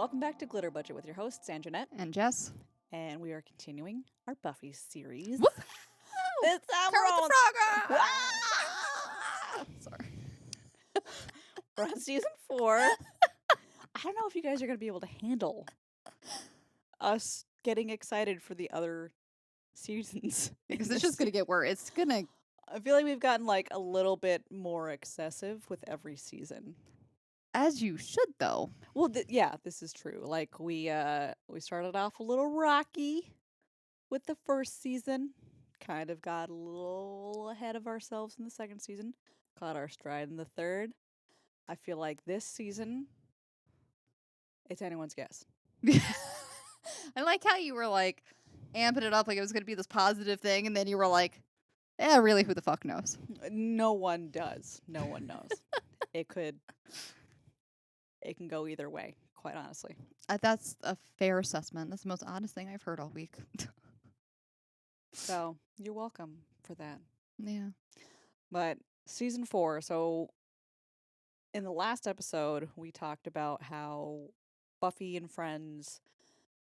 Welcome back to Glitter Budget with your hosts, Anjanette, And Jess. and we are continuing our Buffy series. Woo! This time Kermit the Frog! Sorry. we're on season 4. I don't know if you guys are going to be able to handle us getting excited for the other seasons. Because it's just going to get worse. It's going to... I feel like we've gotten like a little bit more excessive with every season. As you should, though. Well, yeah, this is true. Like we started off a little rocky with the first season. Kind of got a little ahead of ourselves in the second season. Caught our stride in the third. I feel like this season, it's anyone's guess. I like how you were like amping it up like it was going to be this positive thing, and then you were like, "Yeah, really, who the fuck knows?" No one does. No one knows. It can go either way, quite honestly. That's a fair assessment. That's the most honest thing I've heard all week. So you're welcome for that. Yeah. But season 4, so in the last episode, we talked about how Buffy and friends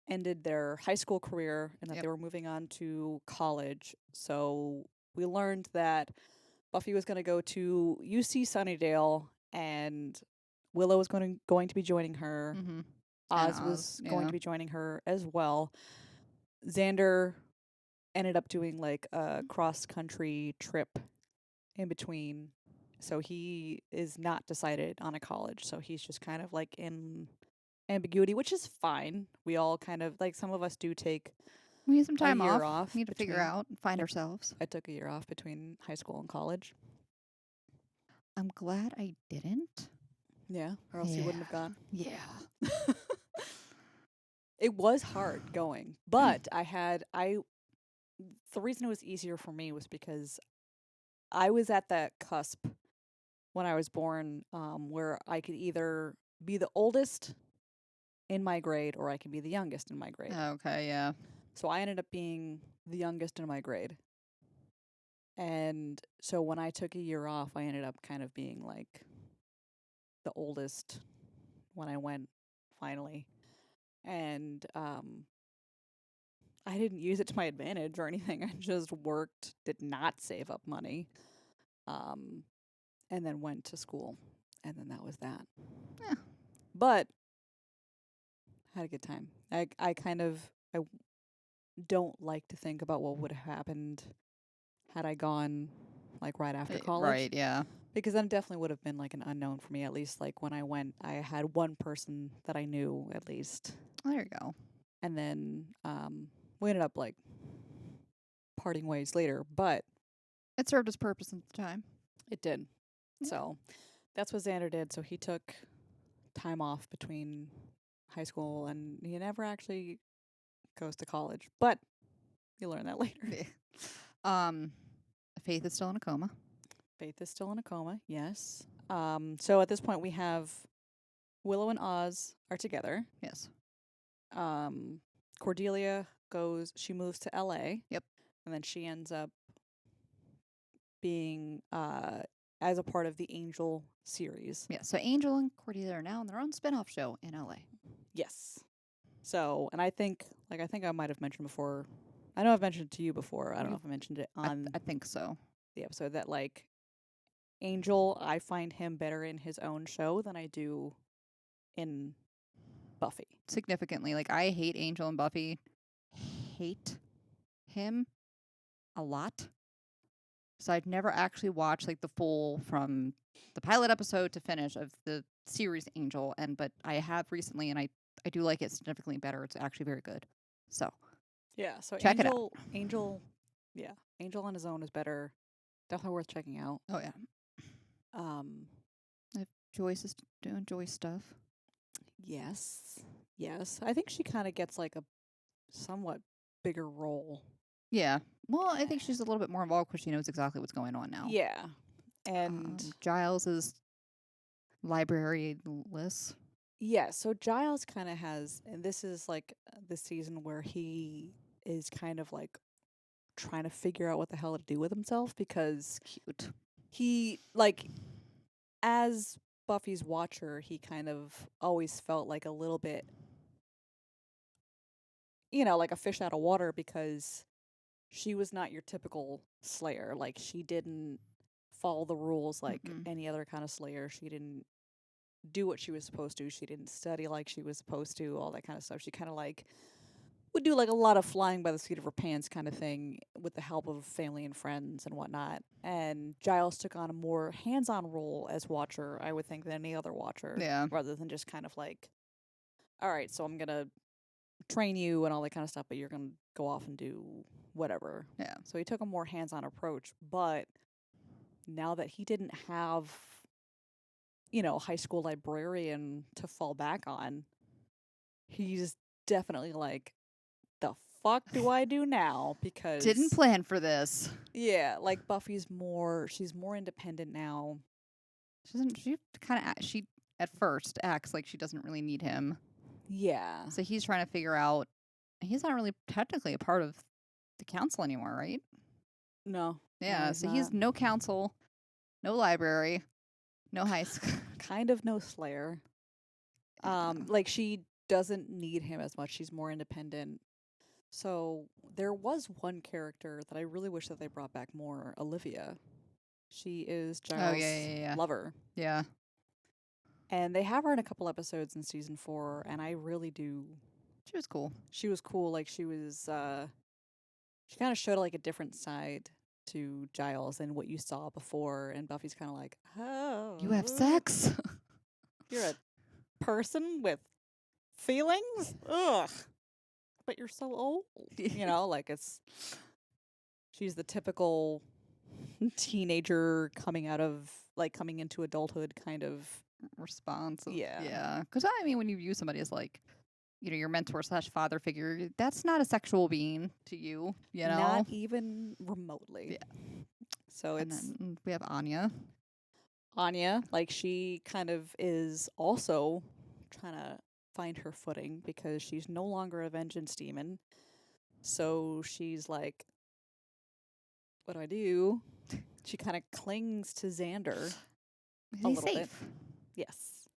ended their high school career and that they were moving on to college. So we learned that Buffy was going to go to UC Sunnydale and Willow was going to be joining her. Mm-hmm. Oz was going to be joining her as well. Xander ended up doing like a cross-country trip in between. So he is not decided on a college. So he's just kind of like in ambiguity, which is fine. We all kind of, like, some of us do take we need some time a year off. We need to figure out and find ourselves. I took a year off between high school and college. I'm glad I didn't. Yeah, or else you wouldn't have gone. Yeah. It was hard going, but the reason it was easier for me was because I was at that cusp when I was born, where I could either be the oldest in my grade or I can be the youngest in my grade. Okay, yeah. So I ended up being the youngest in my grade. And so when I took a year off, I ended up kind of being like the oldest when I went finally. And I didn't use it to my advantage or anything. I just worked, did not save up money, and then went to school. And then that was that. Yeah. But had a good time. I don't like to think about what would have happened had I gone like right after college. Right, yeah. Because then it definitely would have been like an unknown for me. At least like when I went, I had one person that I knew at least. Oh, there you go. And then we ended up like parting ways later, but it served its purpose at the time. It did. Yeah. So that's what Xander did. So he took time off between high school and he never actually goes to college. But you'll learn that later. Faith is still in a coma. Faith is still in a coma, yes. So at this point we have Willow and Oz are together. Yes. Cordelia she moves to LA. Yep. And then she ends up being as a part of the Angel series. Yeah, so Angel and Cordelia are now on their own spin-off show in LA. Yes. So, and I think I might have mentioned before, I know I've mentioned it to you before, I don't know if I mentioned it on I think so. The episode, that like Angel, I find him better in his own show than I do in Buffy. Significantly. Like, I hate Angel and Buffy. Hate him a lot. So I've never actually watched like the full from the pilot episode to finish of the series Angel, but I have recently, and I do like it significantly better. It's actually very good. So yeah, so check it out. Angel on his own is better. Definitely worth checking out. Oh yeah. If Joyce is doing Joyce stuff. Yes. I think she kind of gets like a somewhat bigger role. Yeah. Well, I think she's a little bit more involved because she knows exactly what's going on now. Yeah. And Giles is library-less. Yeah, so Giles kind of has, and this is like the season where he is kind of like trying to figure out what the hell to do with himself, because cute. He, like, as Buffy's watcher, he kind of always felt like a little bit like a fish out of water because she was not your typical Slayer. Like, she didn't follow the rules like Mm-mm. any other kind of Slayer. She didn't do what she was supposed to. She didn't study like she was supposed to, all that kind of stuff. She kind of like would do like a lot of flying by the seat of her pants kind of thing with the help of family and friends and whatnot. And Giles took on a more hands on role as Watcher, I would think, than any other Watcher, Yeah. rather than just kind of like, all right, so I'm going to train you and all that kind of stuff, but you're going to go off and do whatever. Yeah. So he took a more hands on approach. But now that he didn't have, a high school librarian to fall back on, he's definitely like, the fuck do I do now? Because Didn't plan for this. yeah, like she's more independent now. She at first acts like she doesn't really need him. Yeah. So he's trying to figure out, he's not really technically a part of the council anymore, right? No. Yeah, he's so he's not. no council, no library, no high school. Kind of no Slayer. Like she doesn't need him as much. She's more independent. So there was one character that I really wish that they brought back more, Olivia. She is Giles' yeah. lover. Yeah. And they have her in a couple episodes in season 4, and I really do. She was cool. She was cool. Like she was she kind of showed like a different side to Giles than what you saw before, and Buffy's kind of like, oh, You have sex? you're a person with feelings? Ugh. But you're so old. Like she's the typical teenager coming into adulthood kind of Response. Yeah. Yeah. Because, I mean, when you view somebody as like, your mentor / father figure, that's not a sexual being to you, not even remotely. Yeah. So And then we have Anya. Anya, like she kind of is also trying to find her footing because she's no longer a vengeance demon. So she's like, what do I do? She kind of clings to Xander Is a he little bit. safe? Yes.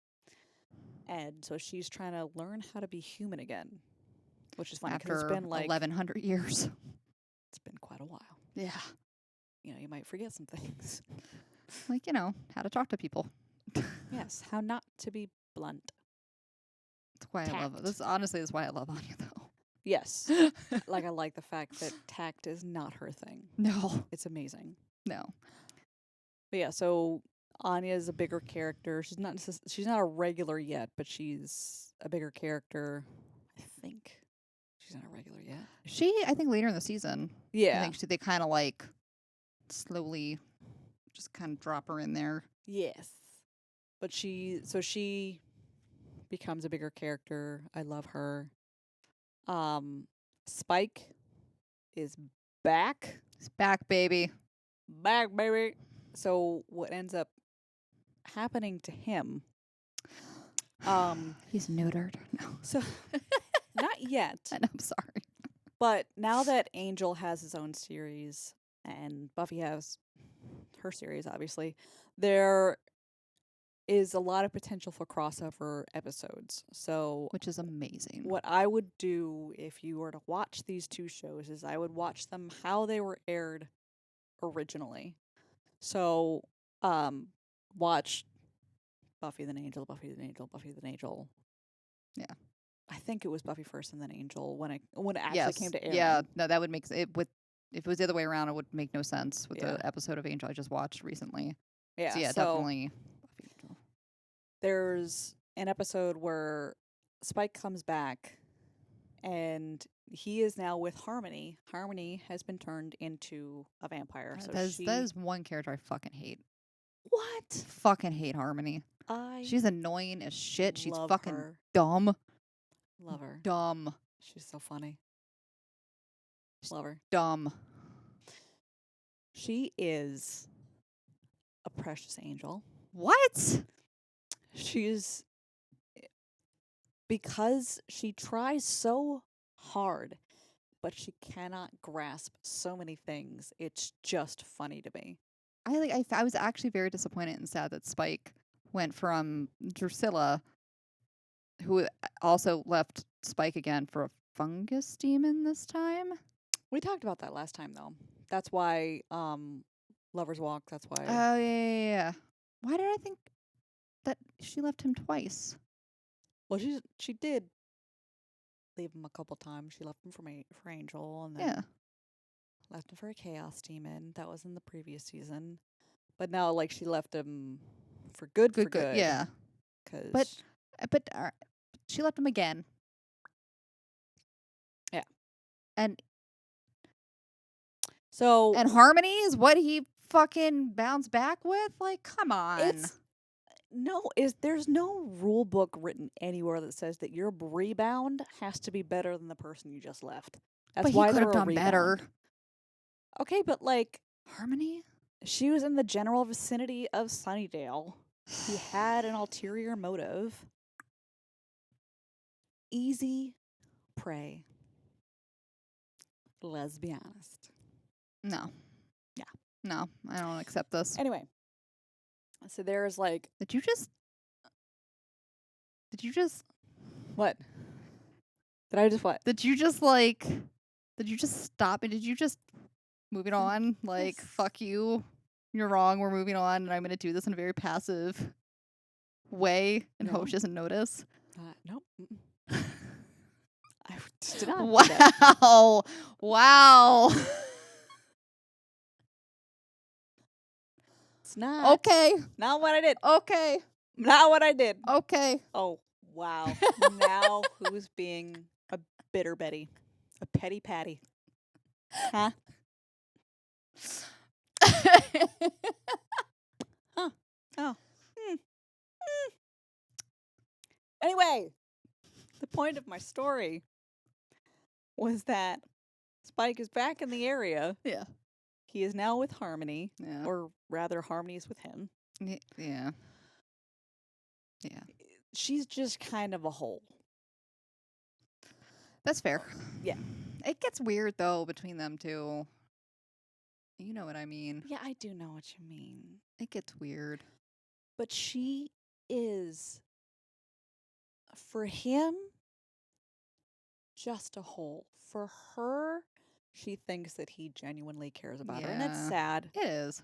And so she's trying to learn how to be human again, which is funny because After it's been like 1,100 years. It's been quite a while. Yeah. You might forget some things. Like, how to talk to people. Yes, how not to be blunt. That's why I love it. That's why I love Anya, though. Yes. Like, I like the fact that tact is not her thing. No. It's amazing. No. But yeah, so Anya is a bigger character. She's not a regular yet, but she's a bigger character. I think she's not a regular yet. I think later in the season. Yeah. I think they kind of like slowly just kind of drop her in there. Yes. But she becomes a bigger character. I love her. Spike is back. He's back, baby. Back, baby. So what ends up happening to him? He's neutered. No. So not yet. And I'm sorry. But now that Angel has his own series and Buffy has her series, obviously, there is a lot of potential for crossover episodes. So Which is amazing. what I would do if you were to watch these two shows is I would watch them how they were aired originally. So watch Buffy the Angel, Buffy the Angel, Buffy the Angel. Yeah. I think it was Buffy first and then Angel when it actually came to air. Yeah, no, that would make it if it was the other way around, it would make no sense with the episode of Angel I just watched recently. Yeah, so yeah, so definitely Buffy Angel. There's an episode where Spike comes back and he is now with Harmony. Harmony has been turned into a vampire. So that is one character I fucking hate. What? Fucking hate Harmony. She's annoying as shit. She's fucking her. dumb. Love her. Dumb. She's so funny. Love her. Dumb. She is a precious angel. What? She's because she tries so hard, but she cannot grasp so many things. It's just funny to me. I was actually very disappointed and sad that Spike went from Drusilla, who also left Spike again for fungus demon this time. We talked about that last time, though. That's why Lover's Walk, that's why. Oh, yeah. Why did I think that she left him twice? Well, she did leave him a couple times. She left him for Angel, and then Yeah. left him for a Chaos Demon. That was in the previous season. But now, like, she left him for good. Yeah. 'Cause But she left him again. Yeah. And so Harmony is what he fucking bounced back with? Like, come on. there's no rule book written anywhere that says that your rebound has to be better than the person you just left. That's But he why could they're have a done better. rebound. Okay, but like Harmony? she was in the general vicinity of Sunnydale. He had an ulterior motive. Easy prey. Let's be honest. No. Yeah. No, I don't accept this. Anyway, so there's like Did you just what? Did I just what? Did you just stop and did you just moving on? Like, Yes. fuck you. You're wrong. We're moving on, and I'm gonna do this in a very passive way and hope No. she doesn't notice. Nope. I just did not do that. Wow. Wow. It's not. Okay. Not what I did. Okay. Not what I did. Okay. Oh, wow. Now who's being a bitter Betty? A petty Patty? Huh? Huh. Oh. Anyway, the point of my story was that Spike is back in the area. Yeah. He is now with Harmony, Yeah. or rather, Harmony is with him. Yeah. Yeah. She's just kind of a hole. That's fair. Yeah. It gets weird though between them two. You know what I mean? Yeah, I do know what you mean. It gets weird. But she is, for him, just a hole. For her, she thinks that he genuinely cares about her. And it's Yeah. sad It is.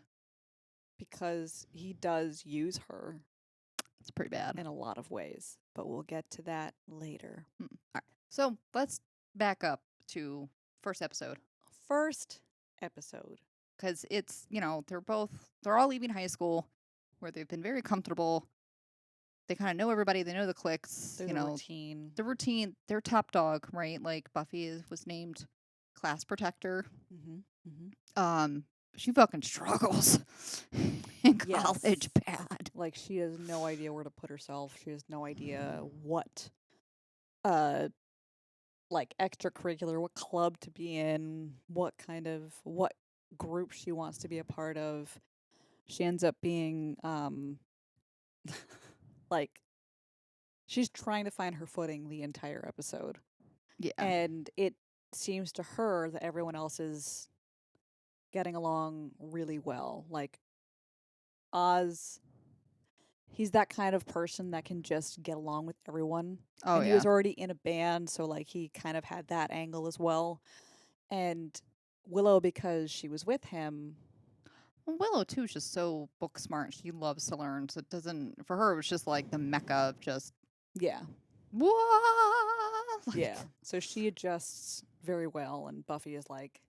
because he does use her It's pretty bad. in a lot of ways. But we'll get to that later. All right. So let's back up to first episode. First episode. Because it's, they're all leaving high school where they've been very comfortable. They kind of know everybody. They know the cliques. There's a routine. The routine. They're top dog, right? Like Buffy was named class protector. She fucking struggles in college bad. Like, she has no idea where to put herself. She has no idea what, like, extracurricular, what club to be in, what group she wants to be a part of. She ends up being, like, she's trying to find her footing the entire episode. Yeah. And it seems to her that everyone else is getting along really well. Like, Oz, he's that kind of person that can just get along with everyone. Oh, and yeah. he was already in a band, so, like, he kind of had that angle as well. And Willow, because she was with him. Well, Willow, too, is just so book smart. She loves to learn. So it doesn't, for her, it was just like the mecca of just, Yeah. what? Like, Yeah. So she adjusts very well, and Buffy is, like,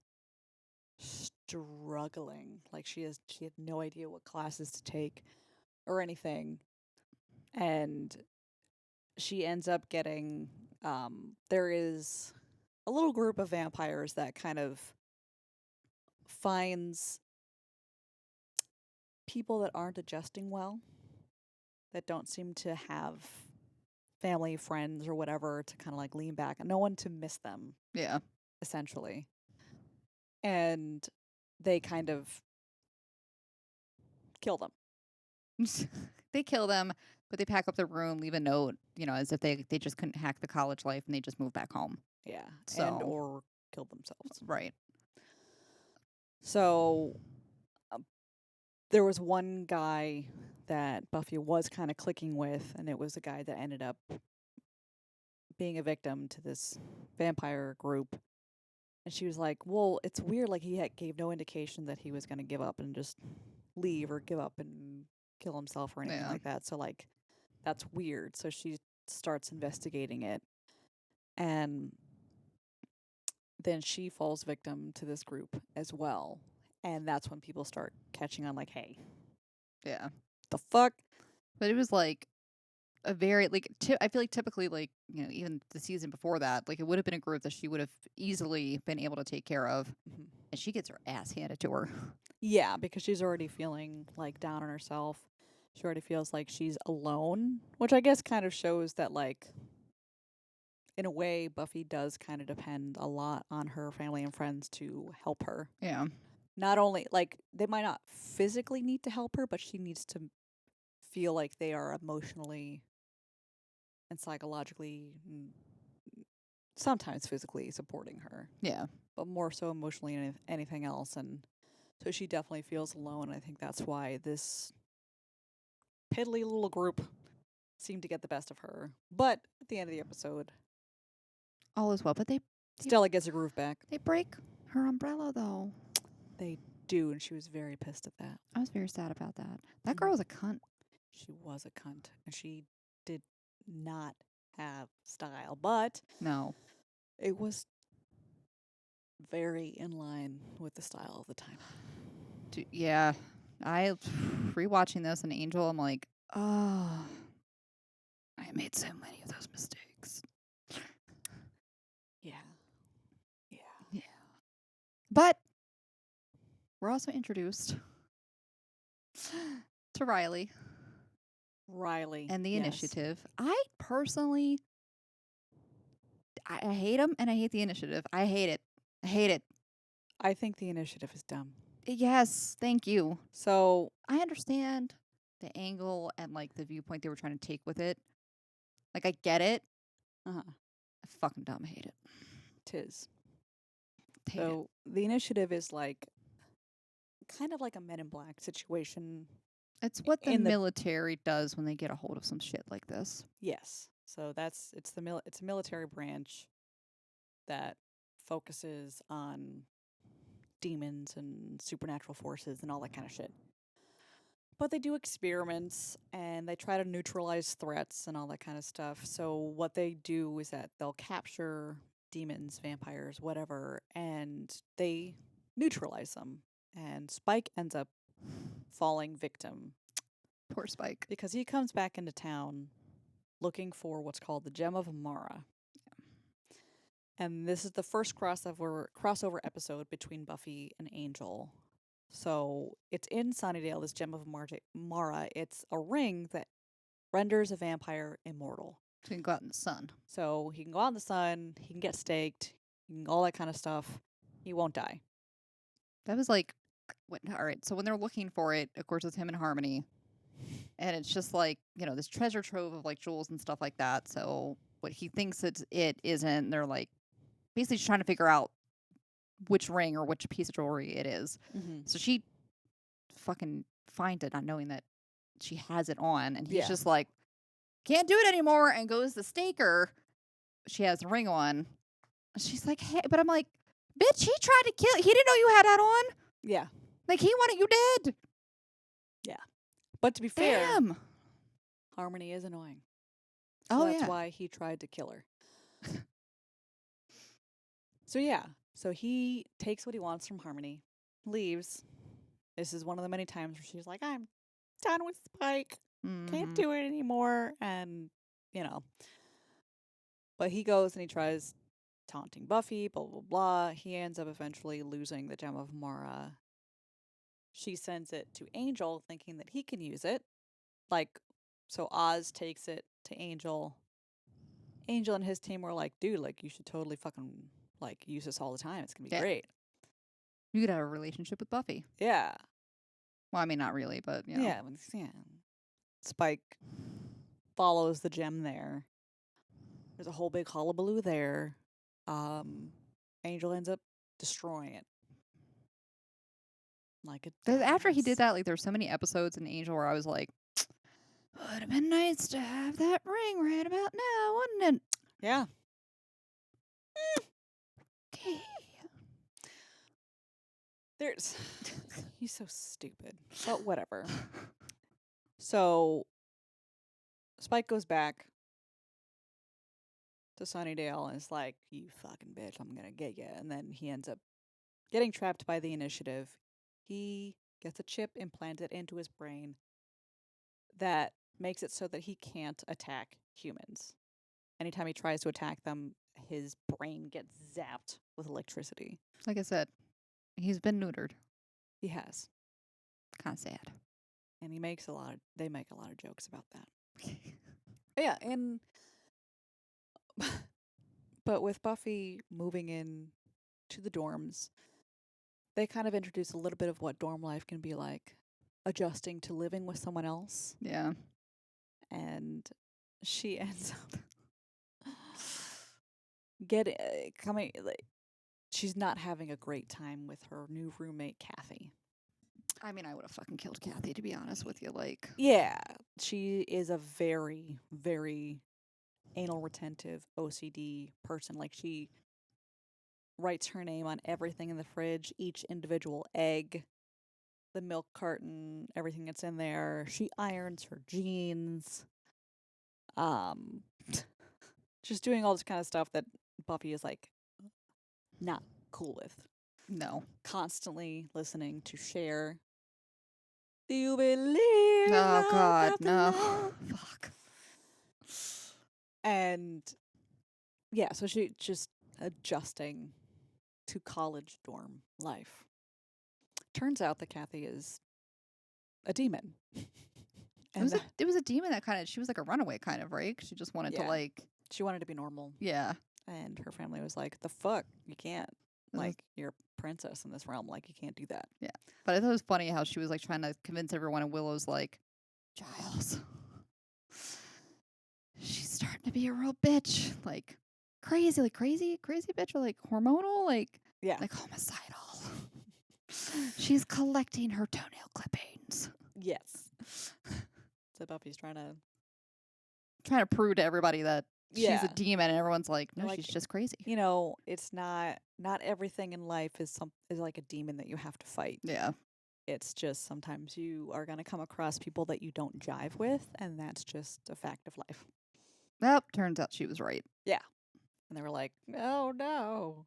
struggling. Like, she had no idea what classes to take or anything. And she ends up getting, there is a little group of vampires that kind of finds people that aren't adjusting well, that don't seem to have family, friends, or whatever to kind of like lean back, and no one to miss them, Yeah. essentially. And they kind of kill them. They kill them, but they pack up their room, leave a note, as if they just couldn't hack the college life and they just moved back home. Yeah. So- And or killed themselves. Right. So there was one guy that Buffy was kind of clicking with, and it was a guy that ended up being a victim to this vampire group. And she was like, well, it's weird. Like, gave no indication that he was going to give up and just leave or give up and kill himself or anything Yeah. like that. So, like, that's weird. So she starts investigating it. And then she falls victim to this group as well. And that's when people start catching on, like, hey, Yeah. the fuck? But it was like a very like I feel like typically like even the season before that like it would have been a group that she would have easily been able to take care of, Mhm. and she gets her ass handed to her. Yeah, because she's already feeling, like, down on herself. She already feels like she's alone, which I guess kind of shows that, like, in a way, Buffy does kind of depend a lot on her family and friends to help her. Yeah. Not only, like, they might not physically need to help her, but she needs to feel like they are emotionally and psychologically, sometimes physically supporting her, Yeah. but more so emotionally than anything else. And so she definitely feels alone. I think that's why this piddly little group seemed to get the best of her. But at the end of the episode, All is well, but Stella gets her groove back. they break her umbrella though. They do, and she was very pissed at that. I was very sad about that. That girl was a cunt. She was a cunt, and she did not have style, but No. it was very in line with the style of the time. Yeah. I rewatching this and Angel, I'm like, oh, I made so many of those mistakes. Yeah. Yeah. Yeah. But we're also introduced to Riley Riley. and the yes. initiative. I personally, I hate him and I hate the initiative. I hate it. I hate it. I think the initiative is dumb. Yes, thank you. So I understand the angle and like the viewpoint they were trying to take with it. Like I get it. uh I fucking dumb hate it. tis. Hate it. So the initiative is like kind of like a Men in Black situation. It's what the in the- military does when they get a hold of some shit like this. Yes. So it's a military branch that focuses on demons and supernatural forces and all that kind of shit. But they do experiments and they try to neutralize threats and all that kind of stuff. So what they do is that they'll capture demons, vampires, whatever, and they neutralize them. And Spike ends up falling victim Poor Spike. because he comes back into town looking for what's called the Gem of Amara. And this is the first crossover episode between Buffy and Angel. So it's in Sunnydale, this Gem of Mara. It's a ring that renders a vampire immortal. So you can go out in the sun. So he can go out in the sun, he can get staked, all that kind of stuff. He won't die. That was like, all right. So when they're looking for it, of course, it's him and Harmony. And it's just like, this treasure trove of like jewels and stuff like that. So what he thinks it isn't, they're like basically just trying to figure out which ring or which piece of jewelry it is. Mm-hmm. So she fucking finds it, not knowing that she has it on. And he's Yeah. just like, can't do it anymore, and goes to stake her. She has the ring on. She's like, hey, but I'm like, bitch, he tried to kill. He didn't know you had that on. Yeah. Like, he wanted you dead. But to be fair, Damn. Harmony is annoying. So Oh, that's yeah. why he tried to kill her. So he takes what he wants from Harmony, leaves. This is one of the many times where she's like, I'm done with Spike. Can't Mhm. do it anymore. And, but he goes and he tries taunting Buffy, blah, blah, blah. He ends up eventually losing the Gem of Mara. She sends it to Angel, thinking that he can use it. So Oz takes it to Angel. Angel and his team were like, dude, like, you should totally fucking, like, use this all the time. It's going to be Yeah. great. You could have a relationship with Buffy. Yeah. Well, I mean, not really, but, Yeah. Spike follows the gem there. There's a whole big hullabaloo there. Angel ends up destroying it. Like it. 'Cause after he did that, like, there's so many episodes in Angel where I was like, would have been nice to have that ring right about now, wouldn't it? Yeah. Okay. There's he's so stupid. But whatever. So Spike goes back to Sunnydale and is like, "You fucking bitch, I'm gonna get you." And then he ends up getting trapped by the initiative. He gets a chip implanted into his brain that makes it so that he can't attack humans. Anytime he tries to attack them, his brain gets zapped with electricity. Like I said, he's been neutered. He has. Kind of sad. And they make a lot of jokes about that. Yeah, and but with Buffy moving in to the dorms, they kind of introduce a little bit of what dorm life can be like, adjusting to living with someone else. Yeah. And she ends up getting coming like she's not having a great time with her new roommate Kathy. I mean, I would have fucking killed Kathy, to be honest with you. Like, Yeah, she is a very, very anal retentive OCD person. Like, she writes her name on everything in the fridge, each individual egg, the milk carton, everything that's in there. She irons her jeans. Um, just doing all this kind of stuff that Buffy is like not cool with. no. Constantly listening to Cher. Do you believe Oh, love God. after No. love? Fuck. And yeah, so she just adjusting to college dorm life. Turns out that Kathy is a demon. And It was a demon that kind of, she was like a runaway kind of, right? She just wanted to yeah, like, she wanted to be normal. yeah. And her family was like, the fuck? You can't. This is- Like, you're a princess in this realm. Like, you can't do that. Yeah. But I thought it was funny how she was like trying to convince everyone, and Willow's like, Giles, she's starting to be a real bitch. Like, crazy bitch, or like hormonal, like Yeah. homicidal. She's collecting her toenail clippings. Yes. So Buffy's trying to. Trying to prove to everybody that she's Yeah. a demon, and everyone's like, no, Like, she's just crazy. You know, it's not everything in life is like a demon that you have to fight. Yeah. It's just sometimes you are going to come across people that you don't jive with, and that's just a fact of life. Well, turns out she was right. And they were like, "Oh no."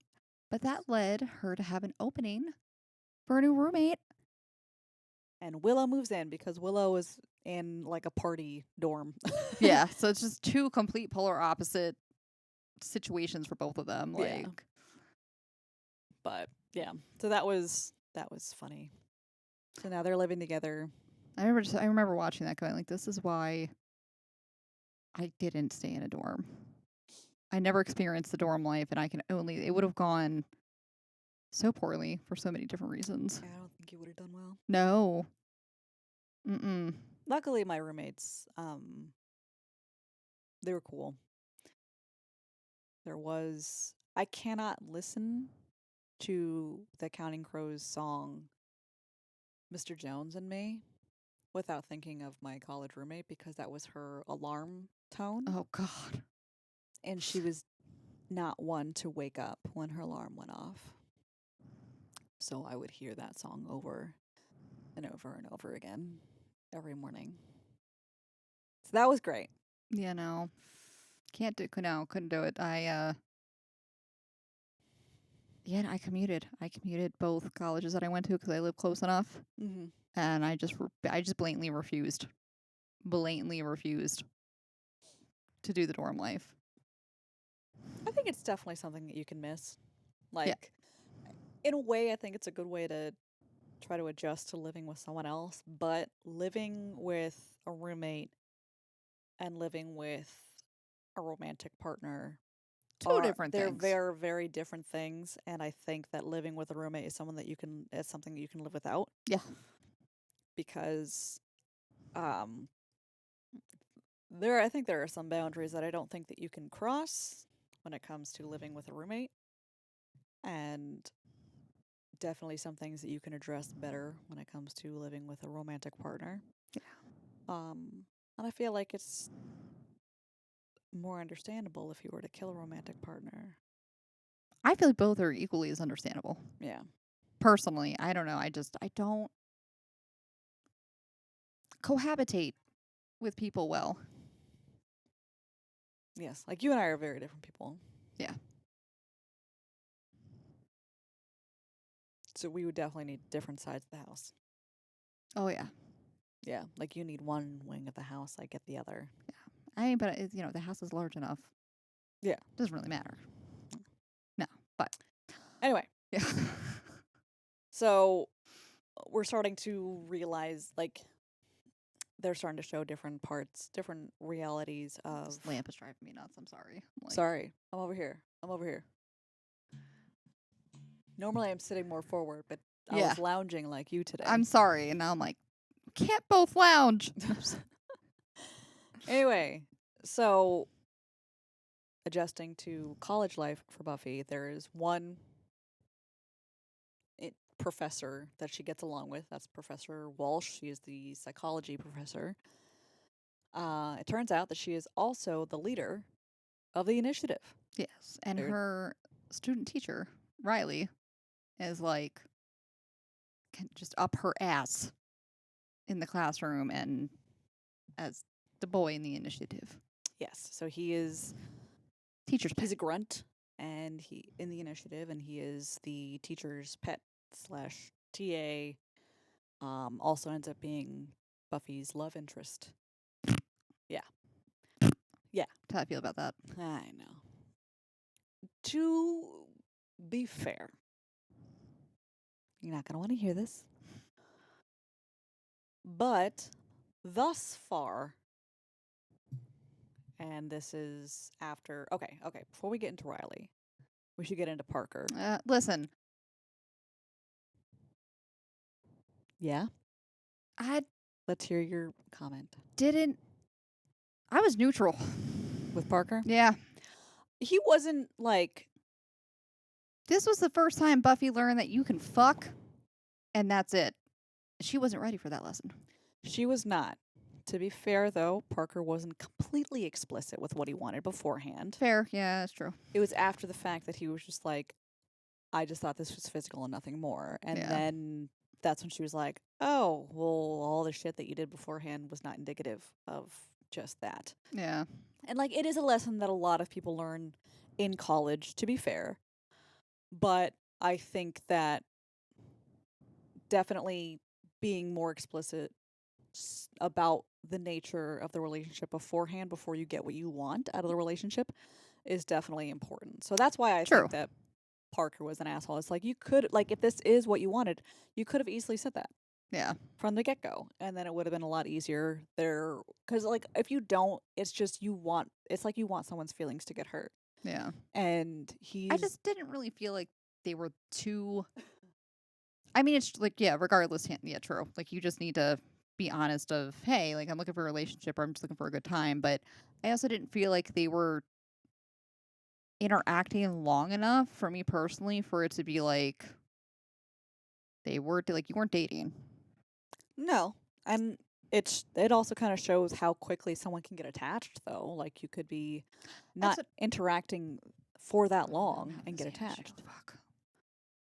But that led her to have an opening for a new roommate. And Willow moves in because Willow is in like a party dorm. Yeah. So it's just two complete polar opposite situations for both of them. Yeah. Like, But yeah, so that was funny. So now they're living together. I remember watching that going like, this is why I didn't stay in a dorm. I never experienced the dorm life, and it would have gone so poorly for so many different reasons. I don't think you would have done well. No. Mm-mm. Luckily, my roommates, they were cool. I cannot listen to the Counting Crows song, Mr. Jones and Me, without thinking of my college roommate because that was her alarm tone. Oh, God. And she was not one to wake up when her alarm went off. So I would hear that song over and over and over again every morning. So that was great. Yeah, no. Couldn't do it. I commuted. I commuted both colleges that I went to because I live close enough. Mm-hmm. And I just blatantly refused to do the dorm life. I think it's definitely something that you can miss. Like, in a way, I think it's a good way to try to adjust to living with someone else. But living with a roommate and living with a romantic partner Two different they're things. very, very different things. And I think that living with a roommate is something that you can live without. Yeah. Because I think there are some boundaries that I don't think that you can cross when it comes to living with a roommate. And definitely some things that you can address better when it comes to living with a romantic partner. Yeah. And I feel like more understandable if you were to kill a romantic partner. I feel like both are equally as understandable. Yeah. Personally, I don't know. I don't cohabitate with people well. Yes. Like, you and I are very different people. Yeah. So we would definitely need different sides of the house. Oh yeah. Yeah. Like, you need one wing of the house, I get the other. I mean, but you know, the house is large enough. Yeah. Doesn't really matter. No, but Anyway, yeah. so we're starting to realize, like, they're starting to show different parts, different realities of. This lamp is driving me nuts. I'm sorry. I'm like, Sorry, I'm over here. I'm over here. Normally I'm sitting more forward, but I Yeah. was lounging like you today. I'm sorry, and now I'm like, can't both lounge. Anyway, so adjusting to college life for Buffy, there is one professor that she gets along with. That's Professor Walsh. She is the psychology professor. It turns out that she is also the leader of the initiative. Yes, and They're- her student teacher Riley is like, can just up her ass in the classroom and as the boy in the initiative. Yes, so he is. Teacher's pet. He's a grunt, and he in the initiative, and he is the teacher's pet / TA. Also ends up being Buffy's love interest. How I feel about that. I know. To be fair, you're not going to want to hear this, but thus far, and this is after. Okay. Before we get into Riley, we should get into Parker. Listen, Yeah? I Let's hear your comment. didn't. I was neutral. With Parker? Yeah. He wasn't like. This was the first time Buffy learned that you can fuck, and that's it. She wasn't ready for that lesson. She was not. To be fair, though, Parker wasn't completely explicit with what he wanted beforehand. Fair. Yeah, that's true. It was after the fact that he was just like, I just thought this was physical and nothing more. And Yeah. then that's when she was like, oh, well, all the shit that you did beforehand was not indicative of just that. Yeah. And, like, it is a lesson that a lot of people learn in college, to be fair. But I think that definitely being more explicit about the nature of the relationship beforehand, before you get what you want out of the relationship, is definitely important. So that's why I True. think that Parker was an asshole. It's like, you could, like, if this is what you wanted, you could have easily said that Yeah. from the get-go, and then it would have been a lot easier there. Because, like, if you don't, it's just it's like you want someone's feelings to get hurt. Yeah. And he's. I just didn't really feel like they were too. I mean, it's like, yeah, regardless, yeah, true. Like, you just need to be honest of, hey, like, I'm looking for a relationship or I'm just looking for a good time. But I also didn't feel like they were interacting long enough for me personally for it to be like they were, like, you weren't dating. No. And it also kind of shows how quickly someone can get attached, though. Like, you could be not interacting for that long and get attached. Fuck.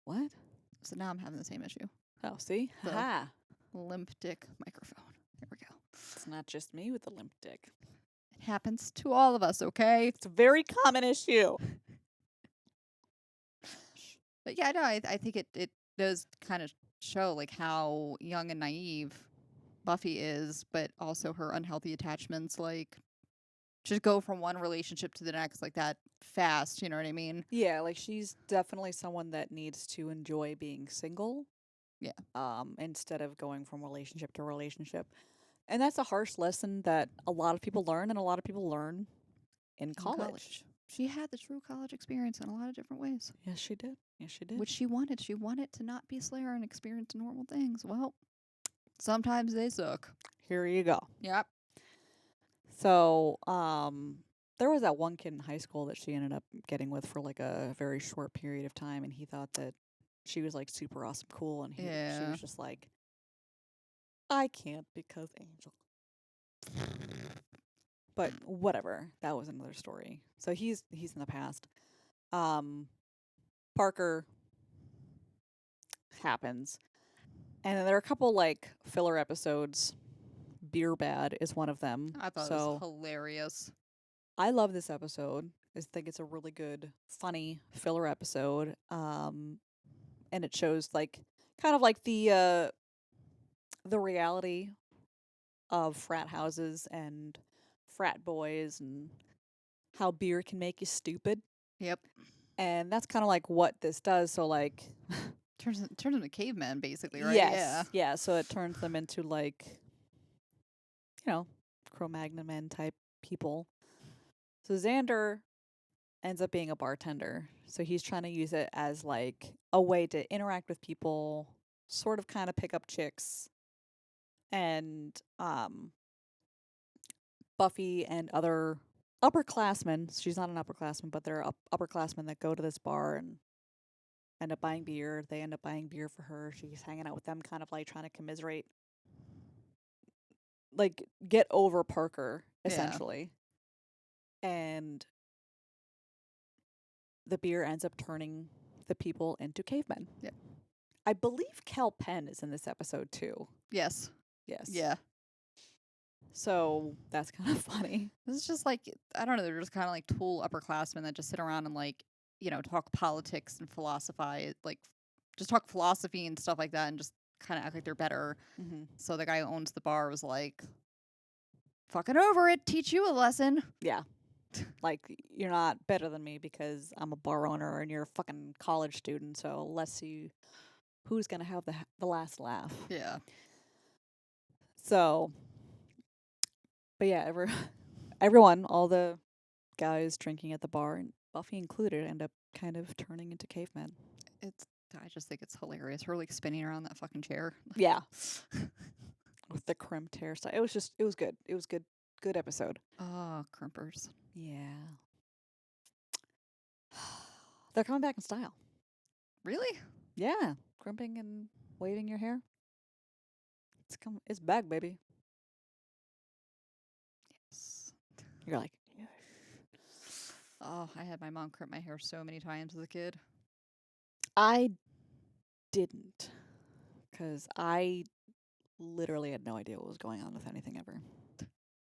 What? So now I'm having the same issue. Oh, see? The- Ha! Limp dick microphone. There we go. It's not just me with the limp dick. It happens to all of us, okay? It's a very common issue. But yeah, no, I think it does kind of show like how young and naive Buffy is, but also her unhealthy attachments, like just go from one relationship to the next like that fast, you know what I mean? Yeah, like, she's definitely someone that needs to enjoy being single. Yeah. Instead of going from relationship to relationship. And that's a harsh lesson that a lot of people learn, and a lot of people learn in college. She had the true college experience in a lot of different ways. Yes, she did. Yes, she did. Which she wanted. She wanted to not be a Slayer and experience normal things. Well, sometimes they suck. Here you go. Yep. So, there was that one kid in high school that she ended up getting with for like a very short period of time, and he thought that she was like super awesome cool, and she Yeah. was just like, I can't because Angel. But whatever. That was another story. So he's in the past. Um, Parker happens. And then there are a couple like filler episodes. Beer Bad is one of them. I thought it was So hilarious. I love this episode. I think it's a really good, funny filler episode. And it shows like kind of like the reality of frat houses and frat boys and how beer can make you stupid. Yep. And that's kind of like what this does. So like Turns them into cavemen, basically, right? Yeah. yes, yeah. So it turns them into like Cro-Magnon men type people. So Xander ends up being a bartender. So he's trying to use it as like a way to interact with people, sort of kind of pick up chicks. And Buffy and other upperclassmen, she's not an upperclassman, but they're upperclassmen that go to this bar and end up buying beer. They end up buying beer for her. She's hanging out with them, kind of like trying to commiserate, like get over Parker, Yeah. essentially. And the beer ends up turning the people into cavemen. Yep. I believe Kel Penn is in this episode too. Yes. Yes. Yeah. So that's kind of funny. This is just like, I don't know, they're just kind of like tool upperclassmen that just sit around and like, talk politics and philosophize, like just talk philosophy and stuff like that and just kind of act like they're better. Mm-hmm. So the guy who owns the bar was like, fucking over it, teach you a lesson. Yeah. Like, you're not better than me because I'm a bar owner and you're a fucking college student. So let's see who's going to have the last laugh. Yeah. So, but yeah, everyone, all the guys drinking at the bar, and Buffy included, end up kind of turning into cavemen. I just think it's hilarious. Her like spinning around that fucking chair. Yeah. With the crimped hairstyle. It was good. It was good episode. Oh, crimpers. Yeah. They're coming back in style. Really? Yeah. Crimping and waving your hair. It's back, baby. Yes. You're like, yes. Oh, I had my mom crimp my hair so many times as a kid. I didn't. Because I literally had no idea what was going on with anything ever.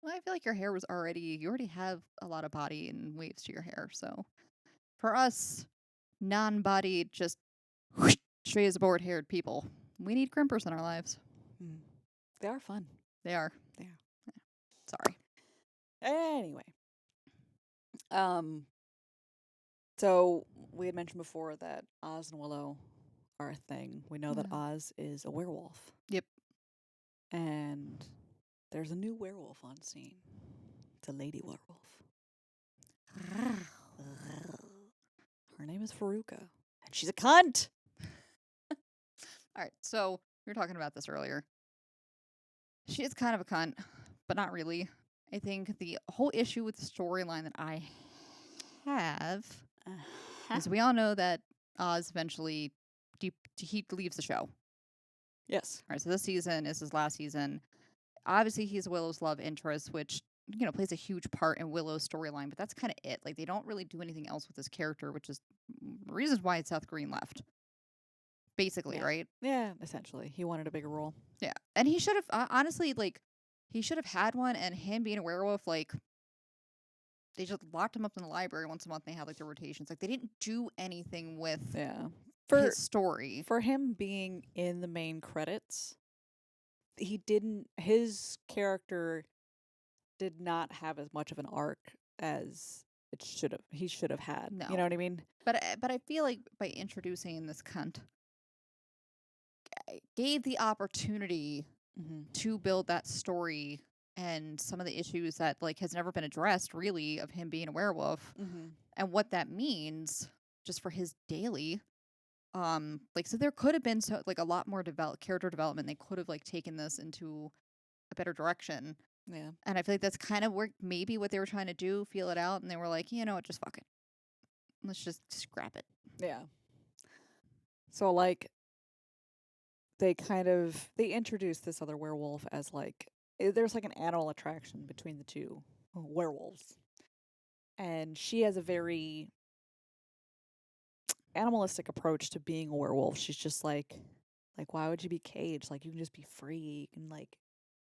Well, I feel like your hair was you already have a lot of body and waves to your hair. So for us, non-bodied, just straight as board haired people, we need crimpers in our lives. They are fun. They are. They are. Yeah. Sorry. Anyway. So we had mentioned before that Oz and Willow are a thing. We know that Yeah. Oz is a werewolf. Yep. And there's a new werewolf on scene. It's a lady werewolf. Her name is Veruca. And she's a cunt. All right. So we were talking about this earlier. She is kind of a cunt, but not really. I think the whole issue with the storyline that I have is we all know that Oz eventually he leaves the show. Yes. All right, so this season is his last season. Obviously, he's Willow's love interest, which plays a huge part in Willow's storyline. But that's kind of it. Like they don't really do anything else with this character, which is reasons why Seth Green left. Basically, Yeah. right? Yeah, essentially. He wanted a bigger role. Yeah, and he should have honestly he should have had one. And him being a werewolf, like they just locked him up in the library once a month. And they had like their rotations. Like they didn't do anything with his story. For him being in the main credits, his character did not have as much of an arc as he should have had. No. You know what I mean? But I feel like by introducing this cunt, gave the opportunity to build that story and some of the issues that like has never been addressed really of him being a werewolf and what that means just for his daily. So there could have been a lot more character development. They could have like taken this into a better direction. Yeah. And I feel like that's kind of maybe what they were trying to do, feel it out, and they were like, you know what, just fuck it. Let's just scrap it. Yeah. So like they introduced this other werewolf as like there's like an animal attraction between the two. werewolves. And she has a very animalistic approach to being a werewolf. She's just like why would you be caged? Like you can just be free. You can like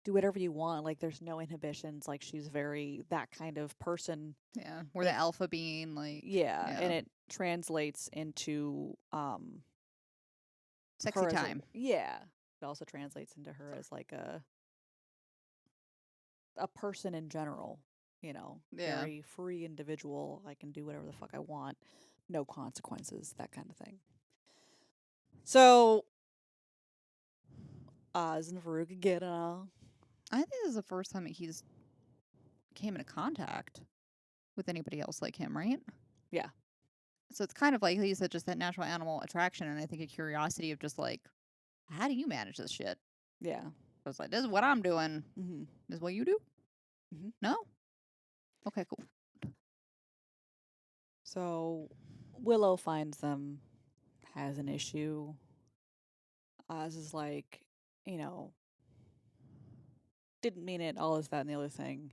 do whatever you want. Like there's no inhibitions. Like she's very that kind of person. Yeah. Or the alpha being like, Yeah, yeah. and it translates into Sexy her as time. yeah. It also translates into her as like a person in general, you know, Yeah. very free individual. I can do whatever the fuck I want, no consequences, that kind of thing. So Oz and Veruca get on. I think this is the first time that he's came into contact with anybody else like him, right? Yeah. So it's kind of like he said, just that natural animal attraction, and I think a curiosity of just like, how do you manage this shit? Yeah. I was like, this is what I'm doing. Mm-hmm. This is what you do? Mhm. No? Okay, cool. So Willow finds them, has an issue. Oz is like, you know, didn't mean it, all this, that, and the other thing.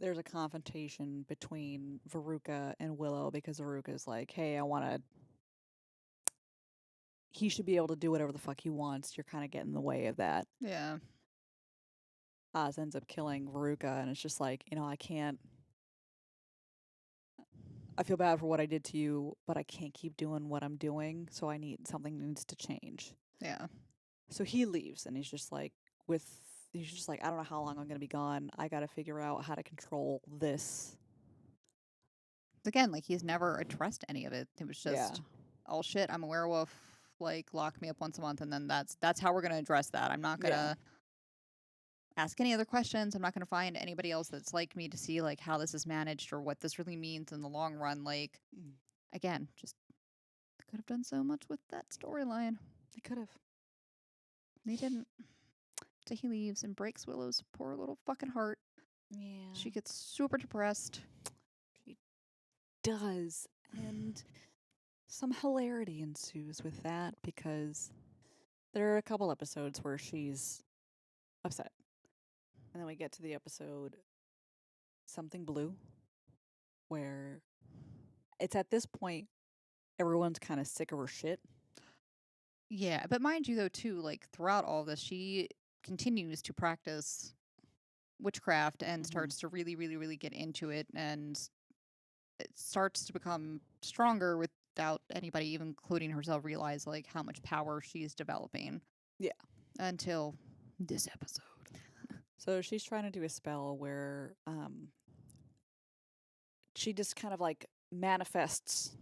There's a confrontation between Veruca and Willow because Veruca's like, hey, I want to. He should be able to do whatever the fuck he wants. You're kind of getting in the way of that. Yeah. Oz ends up killing Veruca, and it's just like, you know, I can't. I feel bad for what I did to you, but I can't keep doing what I'm doing, so something needs to change. Yeah. So he leaves, and he's just like, I don't know how long I'm gonna be gone. I gotta figure out how to control this. Again, like he's never addressed any of it. It was Yeah, just, oh shit, I'm a werewolf. Like lock me up once a month, and then that's how we're gonna address that. I'm not yeah, gonna ask any other questions. I'm not gonna find anybody else that's like me to see like how this is managed or what this really means in the long run. Like mm, again, just could have done so much with that storyline. I could have. They didn't. So he leaves and breaks Willow's poor little fucking heart. Yeah, She gets super depressed. she does, and some hilarity ensues with that because there are a couple episodes where she's upset, and then we get to the episode Something Blue, where it's at this point everyone's kind of sick of her shit. Yeah, but mind you, though, too, like throughout all this, she continues to practice witchcraft and Mhm. starts to really, really, really get into it, and it starts to become stronger without anybody, even including herself, realize like how much power she's developing. Yeah. Until this episode. So she's trying to do a spell where she just kind of like manifests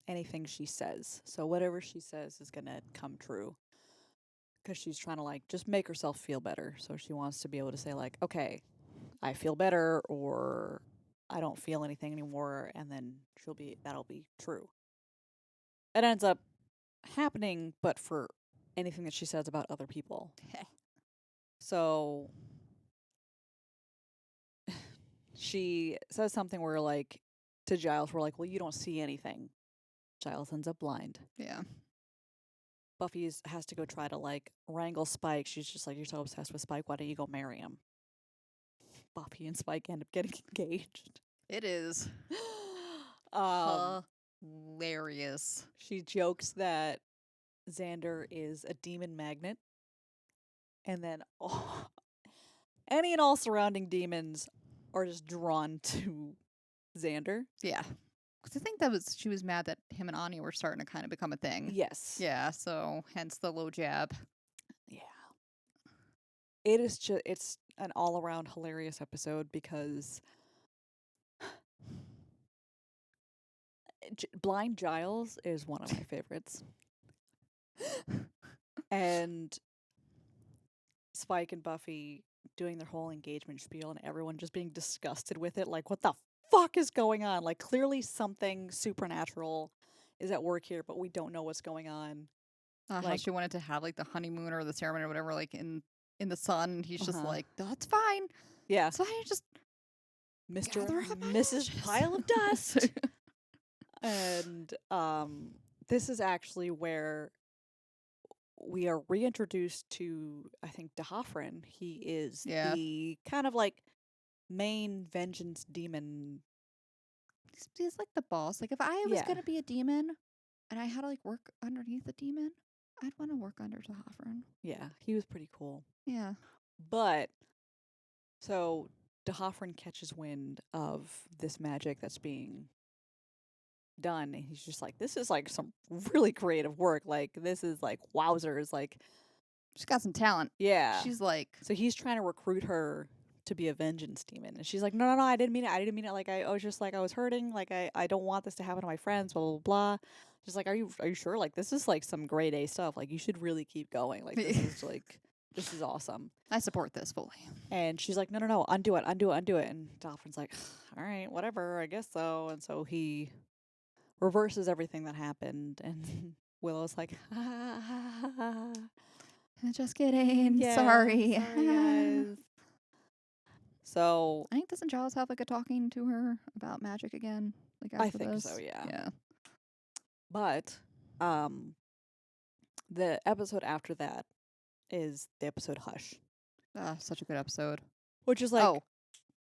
anything she says. So whatever she says is going to come true. Because she's trying to like just make herself feel better. So she wants to be able to say, like, okay, I feel better, or I don't feel anything anymore. And then that'll be true. It ends up happening, but for anything that she says about other people. So she says something where, like, to Giles, we're like, well, you don't see anything. Giles ends up blind. Yeah. Buffy has to go try to, like, wrangle Spike. She's just like, you're so obsessed with Spike. Why don't you go marry him? Buffy and Spike end up getting engaged. It is um, hilarious. she jokes that Xander is a demon magnet. And then any and all surrounding demons are just drawn to Xander. Yeah. Because I think she was mad that him and Ani were starting to kind of become a thing. Yes. Yeah, so hence the low jab. Yeah. It's an all around hilarious episode because Blind Giles is one of my favorites. And Spike and Buffy doing their whole engagement spiel and everyone just being disgusted with it. Like, what the fuck is going on? Like, clearly something supernatural is at work here, but we don't know what's going on. How Like, she wanted to have like the honeymoon or the ceremony or whatever, like in the sun. And he's just uh-huh. like, that's fine. Yeah. So I just Mr. gather and up my Mrs. ashes. Pile of Dust. And this is actually where we are reintroduced to, I think, Dahafrin. He is Yeah. the kind of like main vengeance demon. He's like the boss. Like if I was Yeah. gonna be a demon and I had to like work underneath a demon, I'd want to work under Tahafren. Yeah, he was pretty cool. Yeah. But so Dahafrin catches wind of this magic that's being done, and he's just like, this is like some really creative work. Like, this is like wowzers. Like, She's got some talent. yeah. She's like, So he's trying to recruit her to be a vengeance demon. And she's like, no, no, no, I didn't mean it. I didn't mean it. Like, I was just like, I was hurting. Like, I don't want this to happen to my friends, blah, blah, blah. She's like, are you sure? Like, this is like some grade A stuff. Like, you should really keep going. Like, this is like, this is awesome. I support this fully. And she's like, no, no, no, undo it, undo it, undo it. And Dolphin's like, all right, whatever, I guess so. And so he reverses everything that happened. And Willow's like, ha, ha, ha, ha. Just kidding. Yeah, Sorry. guys. So I think doesn't Giles have like a talking to her about magic again? Like after I think this? so, yeah. Yeah. But the episode after that is the episode Hush, Such a good episode. which is like, Oh,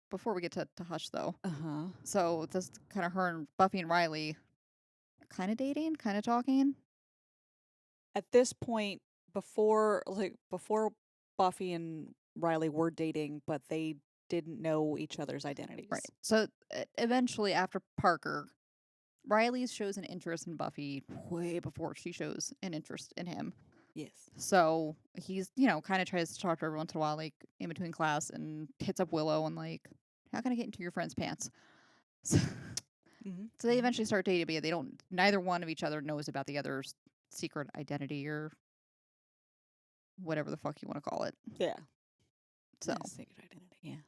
before we get to Hush though. uh-huh. So this kind of her and Buffy and Riley kind of dating, kind of talking. At this point, before Buffy and Riley were dating, but they didn't know each other's identities. Right. So eventually after Parker, Riley shows an interest in Buffy way before she shows an interest in him. Yes. So he's, kind of tries to talk to her every once in a while, like in between class, and hits up Willow and like, how can I get into your friend's pants? So, Mm-hmm. so they eventually start dating, but they don't. Neither one of each other knows about the other's secret identity or whatever the fuck you want to call it. Yeah. So, Secret identity.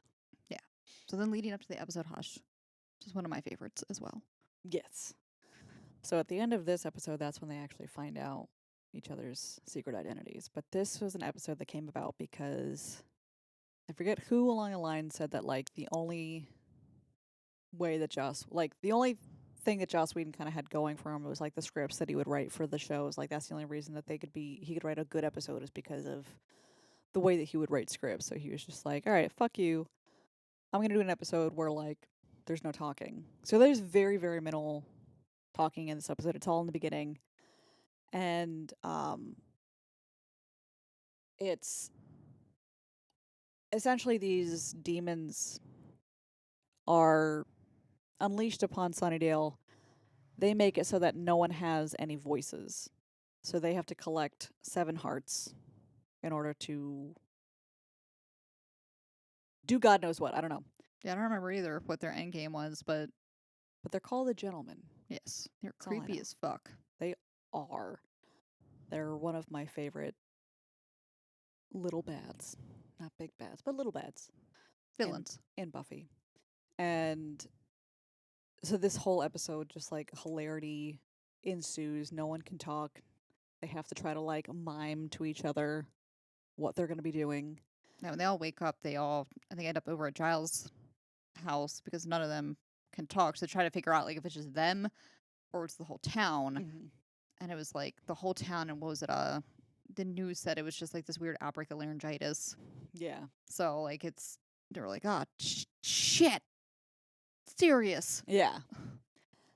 Yeah. so then leading up to the episode Hush, which is one of my favorites as well. Yes. So at the end of this episode, that's when they actually find out each other's secret identities. But this was an episode that came about because I forget who along the line said that like the only way that the only thing that Joss Whedon kind of had going for him was like the scripts that he would write for the shows. Like that's the only reason that he could write a good episode is because of the way that he would write scripts. So he was just like, all right, fuck you. I'm going to do an episode where like there's no talking. So there's very, very minimal talking in this episode. It's all in the beginning. And it's essentially these demons are unleashed upon Sunnydale. They make it so that no one has any voices. So they have to collect 7 hearts in order to do God knows what. I don't know. Yeah, I don't remember either what their end game was, but But they're called the Gentlemen. yes, they're That's all I creepy know. as fuck. Are. They're one of my favorite little bads. Not big bads, but little bads. Villains. In Buffy. And so this whole episode, just like hilarity ensues. No one can talk. They have to try to like mime to each other what they're going to be doing. Now, when they all wake up, I think, end up over at Giles' house because none of them can talk. So they try to figure out like if it's just them or it's the whole town. Mm-hmm. And it was like the whole town, and what was it? The news said it was just like this weird outbreak of laryngitis. Yeah. So like they were like, oh shit, serious. Yeah.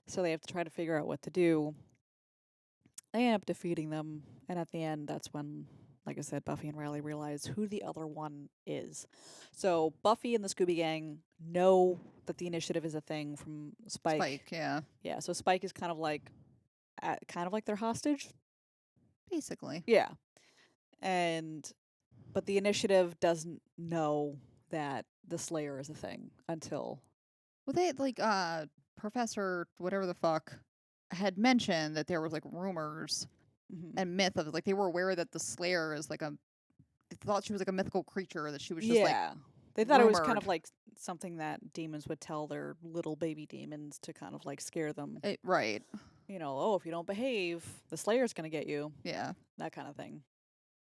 So they have to try to figure out what to do. They end up defeating them, and at the end, that's when, like I said, Buffy and Riley realize who the other one is. So Buffy and the Scooby Gang know that the initiative is a thing from Spike. Yeah, Yeah. So Spike is kind of like their hostage. basically. Yeah. But the initiative doesn't know that the Slayer is a thing until. Well, they like Professor whatever the fuck had mentioned that there was like rumors and myth of like they were aware that the Slayer is like they thought she was like a mythical creature, that she was just like they thought it was kind rumored. of like something that demons would tell their little baby demons to kind of like scare them. Right. Oh, if you don't behave, the Slayer's gonna get you. Yeah. That kind of thing.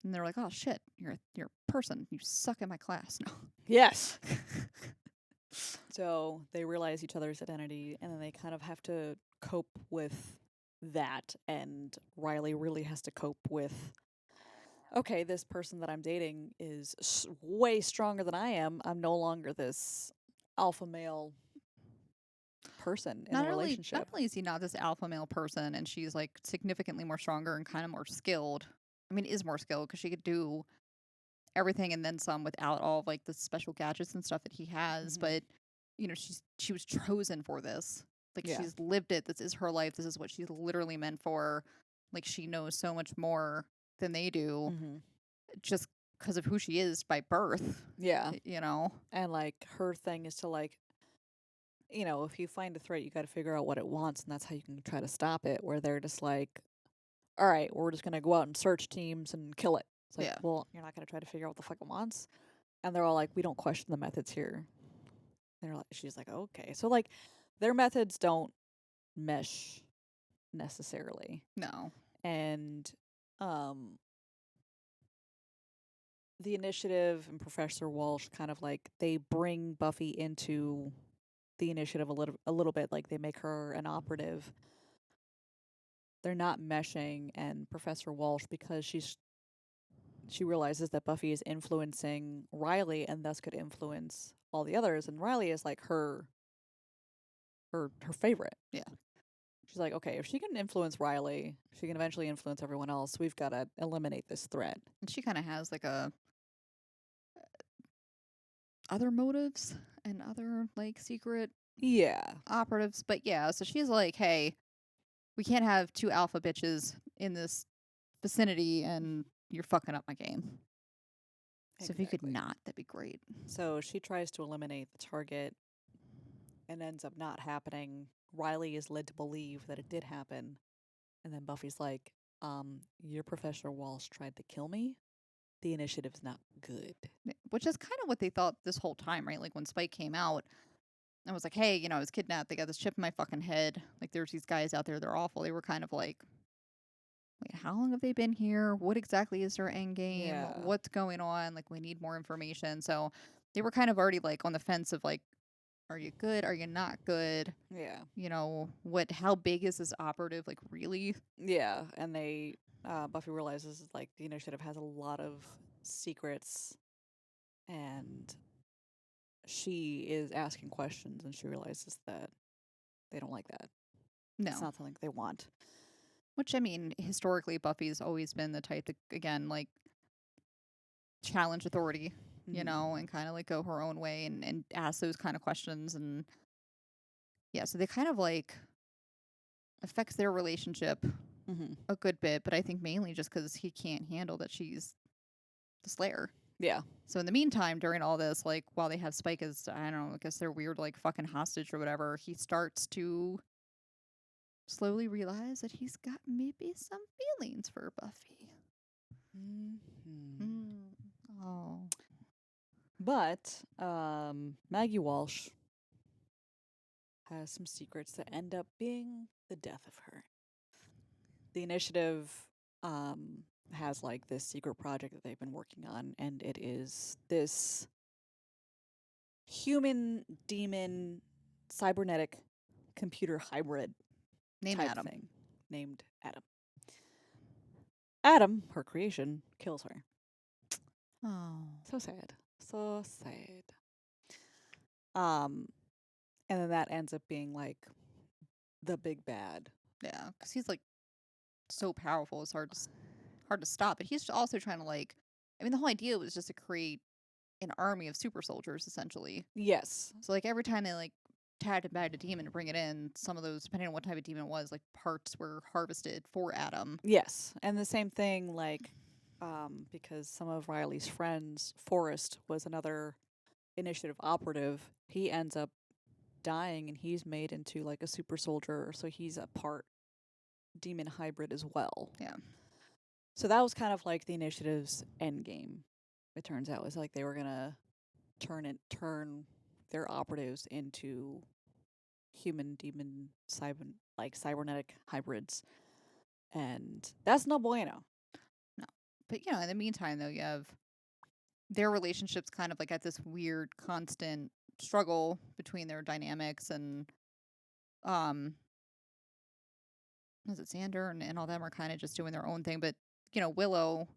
And they're like, oh shit, you're a person. You suck in my class. No. Yes. So they realize each other's identity, and then they kind of have to cope with that. And Riley really has to cope with okay, this person that I'm dating is way stronger than I am. I'm no longer this alpha male person in the Not relationship. only is he not this alpha male person, and she's like significantly more stronger and kind of more skilled. I mean, is more skilled because she could do everything and then some without all of, like the special gadgets and stuff that he has. Hmm. But she was chosen for this. Like Yeah. she's lived it. This is her life. This is what she's literally meant for. Like she knows so much more than they do Hmm. just because of who she is by birth. Yeah. You know. And like her thing is to like, if you find a threat, you got to figure out what it wants, and that's how you can try to stop it. Where they're just like, all right, we're just gonna go out and search teams and kill it. It's like, Yeah. well, you're not gonna try to figure out what the fuck it wants. And they're all like, we don't question the methods here. She's like, okay, so like, their methods don't mesh necessarily, No. and um, the initiative and Professor Walsh kind of like they bring Buffy into the initiative a little bit, like they make her an operative. They're not meshing, and Professor Walsh, because she realizes that Buffy is influencing Riley and thus could influence all the others, and Riley is like her favorite. Yeah. She's like, okay, if she can influence Riley, she can eventually influence everyone else. We've got to eliminate this threat. And she kind of has like a other motives and other like secret Yeah. operatives. But yeah, so she's like, hey, we can't have two alpha bitches in this vicinity and you're fucking up my game. So if you could Exactly. not, that'd be great. So she tries to eliminate the target and ends up not happening. Riley is led to believe that it did happen. And then Buffy's like, your Professor Walsh tried to kill me. The initiative's not good. Which is kind of what they thought this whole time, right? Like when Spike came out and was like, hey, I was kidnapped. They got this chip in my fucking head. Like there's these guys out there. They're awful. They were kind of like, wait, how long have they been here? What exactly is their end game? Yeah. What's going on? Like we need more information. So they were kind of already like on the fence of like, are you good? Are you not good? Yeah. How big is this operative? Like really? Yeah. And Buffy realizes like the initiative has a lot of secrets, and she is asking questions, and she realizes that they don't like that. It's No. not something they want. Which I mean, historically Buffy's always been the type that again, like challenge authority, Mhm. and kind of like go her own way and ask those kind of questions. And yeah, so they kind of like affects their relationship Mhm. a good bit, but I think mainly just because he can't handle that she's the Slayer. Yeah. So in the meantime, during all this, like while they have Spike as, I don't know, I guess they're weird like fucking hostage or whatever, he starts to slowly realize that he's got maybe some feelings for Buffy. Mhm. Mm. Oh. But Maggie Walsh has some secrets that end up being the death of her. The initiative um, has like this secret project that they've been working on, and it is this human demon cybernetic computer hybrid Name type Adam. thing named Adam. Adam, her creation, kills her. Oh. So sad. So sad. Um, and then that ends up being like the big bad. Yeah, because he's like so powerful. It's hard to stop. But he's also trying to like, I mean, the whole idea was just to create an army of super soldiers essentially. Yes. So like every time they like tagged and bagged a demon to bring it in, some of those, depending on what type of demon it was, like parts were harvested for Adam. Yes. And the same thing, like, because some of Riley's friends, Forrest was another initiative operative. He ends up dying, and he's made into like a super soldier. So he's a part demon hybrid as well. Yeah. So that was kind of like the initiative's end game. It turns out was like they were gonna turn their operatives into human demon cybernetic hybrids, and that's no bueno. No. But in the meantime though, you have their relationships kind of like at this weird constant struggle between their dynamics and um is it Xander and all them are kind of just doing their own thing. But Willow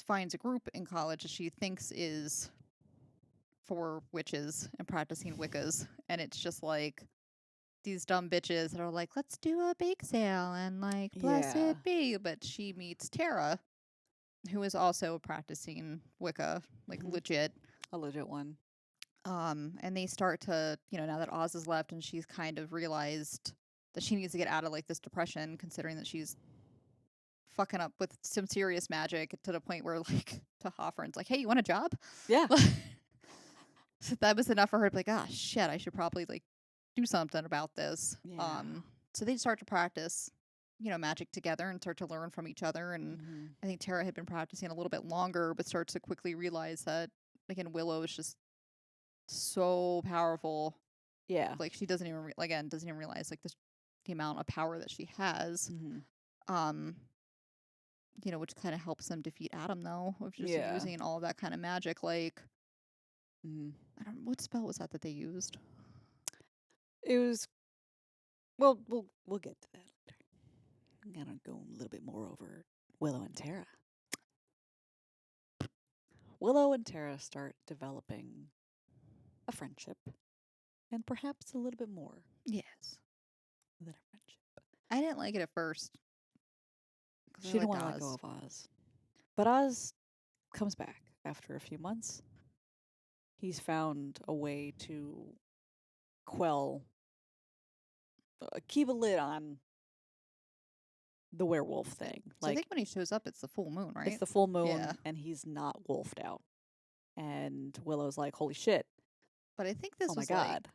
finds a group in college that she thinks is for witches and practicing Wiccas, and it's just like these dumb bitches that are like, let's do a bake sale and like bless Yeah. it be. But she meets Tara, who is also practicing Wicca, like Mhm. legit. A legit one. And they start to, now that Oz has left and she's kind of realized that she needs to get out of like this depression, considering that she's fucking up with some serious magic to the point where like to Hoffman's like, hey, you want a job? Yeah. So that was enough for her to be like, ah, shit, I should probably like do something about this. Yeah. So they start to practice, magic together and start to learn from each other. And Mhm. I think Tara had been practicing a little bit longer, but starts to quickly realize that, again, Willow is just so powerful. Yeah. Like she doesn't even doesn't even realize like the amount of power that she has. Mhm. Um, which kind of helps them defeat Adam though, of just Yeah. using all of that kind of magic. Like, Mhm. I don't what spell was that they used? It was. Well, we'll get to that later. I'm gonna go a little bit more over Willow and Tara. Willow and Tara start developing a friendship, and perhaps a little bit more Yes. than a friendship. I didn't like it at first. 'Cause She I didn't liked want to let go Oz. of Oz, but Oz comes back after a few months. He's found a way to quell, keep a lid on the werewolf thing. So I Like, think when he shows up, it's the full moon, it's right? the full Yeah. moon, and he's not wolfed out. And Willow's like, "Holy shit! But I think Oh this my was like god!"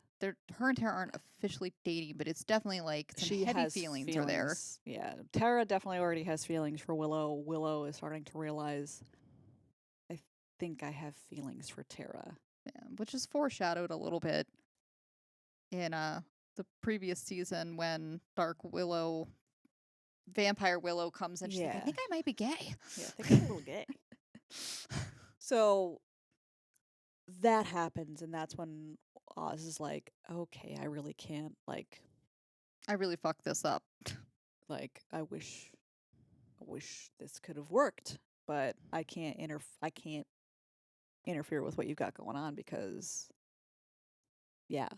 her and Tara aren't officially dating, but it's definitely like some She heavy has feelings are there. feelings. Yeah, Tara definitely already has feelings for Willow. Willow is starting to realize, I think I have feelings for Tara. Yeah, which is foreshadowed a little bit in the previous season when Dark Willow, Vampire Willow comes and she's like, I Yeah, think I might be gay. yeah, I think I'm a little gay. So that happens, and that's when Oz is like, "Okay, I really can't I really fucked this up. I wish this could have worked, but I can't interfere with what you've got going on because, yeah,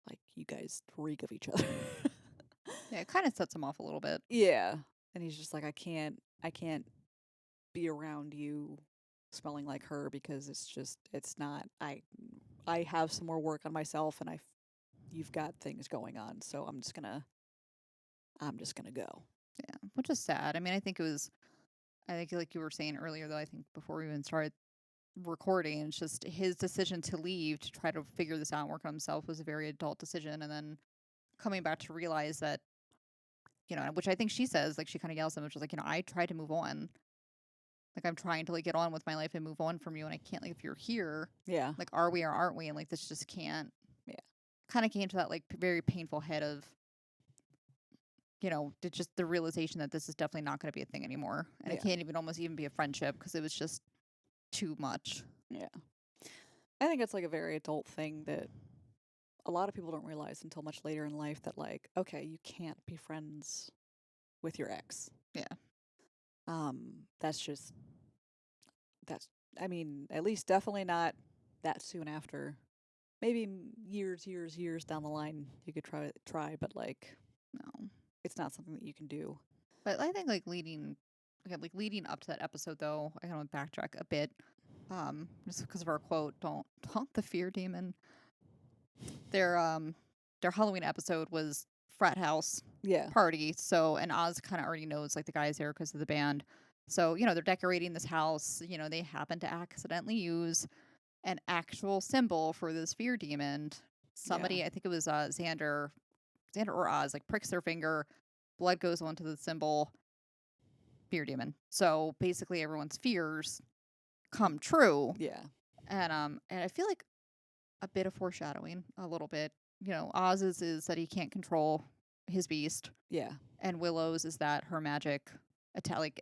like you guys reek of each other." Yeah, it kind of sets him off a little bit. Yeah, and he's just like, I can't be around you smelling like her because it's not. I have some more work on myself, and you've got things going on, so I'm just gonna go. Yeah, which is sad. I mean, I think like you were saying earlier, though, I think before we even started recording, it's just his decision to leave to try to figure this out and work on himself was a very adult decision. And then coming back to realize that, which I think she says, like she kind of yells at him, which is like, I tried to move on. Like I'm trying to like get on with my life and move on from you. And I can't, like, if you're here, Yeah, like, are we or aren't we? And like, this just can't, yeah, kind of came to that like very painful head of, just the realization that this is definitely not going to be a thing anymore. And it yeah, can't even almost even be a friendship because it was just too much. yeah. I think it's like a very adult thing that a lot of people don't realize until much later in life that like, okay, you can't be friends with your ex. Yeah. That's just that's I mean, at least definitely not that soon after. Maybe years down the line you could try, but like No. it's not something that you can do. But I think like leading up to that episode though, I kind of backtrack a bit. Just because of our quote, don't taunt the fear demon. Their their Halloween episode was frat house Yeah. party. So and Oz kind of already knows like the guys there because of the band. So, they're decorating this house. They happen to accidentally use an actual symbol for this fear demon. Yeah. Somebody, I think it was Xander or Oz, like pricks their finger, blood goes onto the symbol, fear demon. So basically everyone's fears come true. Yeah. And I feel like a bit of foreshadowing a little bit. Oz's is that he can't control his beast, Yeah. and Willow's is that her magic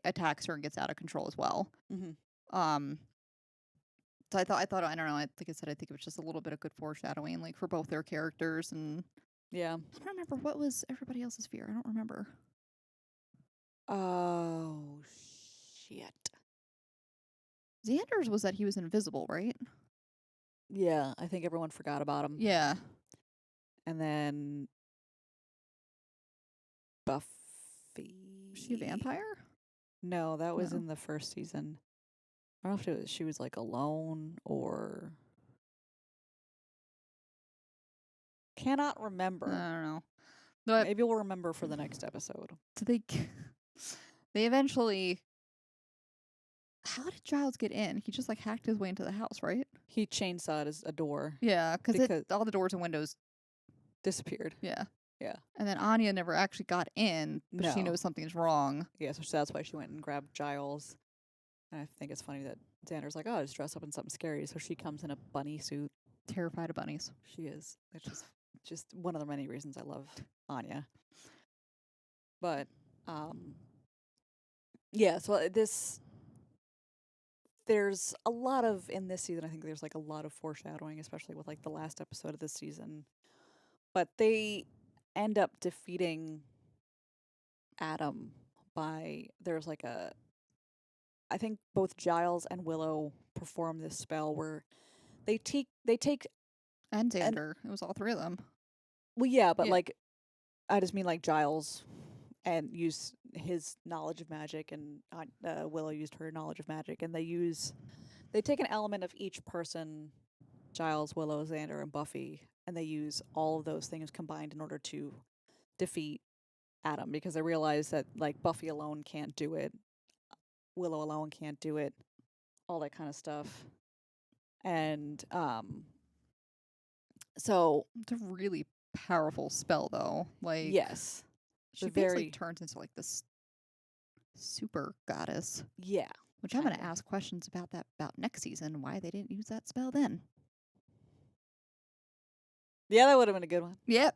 attacks her and gets out of control as well. Mhm. Um so I thought I don't know, like I said, I think it was just a little bit of good foreshadowing, like for both their characters. And Yeah. I don't remember what was everybody else's fear. I don't remember. Oh shit. Xander's was that he was invisible, right? Yeah, I think everyone forgot about him. Yeah. And then Buffy. Was she a vampire? No, that was No. in the first season. I don't know if she was like alone or cannot I remember. don't know. But Maybe we'll remember for the next episode. so they eventually. How did Giles get in? He just like hacked his way into the house, right? He chainsawed a door, Yeah, because all the doors and windows. disappeared. Yeah. Yeah. And then Anya never actually got in, but she No. knows something's wrong. Yeah, so that's why she went and grabbed Giles. And I think it's funny that Xander's like, oh, just dress up in something scary. So she comes in a bunny suit. Terrified of bunnies. She is. It's just one of the many reasons I love Anya. But yeah, so there's a lot of, in this season, I think there's like a lot of foreshadowing, especially with like the last episode of this season. But they end up defeating Adam there's like I think both Giles and Willow perform this spell where they take And Xander. It was all three of them. well, yeah, but Yeah. like I just mean like Giles and use his knowledge of magic, and Willow used her knowledge of magic, and they take an element of each person, Giles, Willow, Xander, and Buffy, and they use all of those things combined in order to defeat Adam, because they realize that like Buffy alone can't do it, Willow alone can't do it, all that kind of stuff. And so It's a really powerful spell, though. Like, yes, she the basically very turns into like this super goddess. yeah, Which I'm going to kind of. ask questions about next season. Why they didn't use that spell then? Yeah, that would have been a good one. Yep.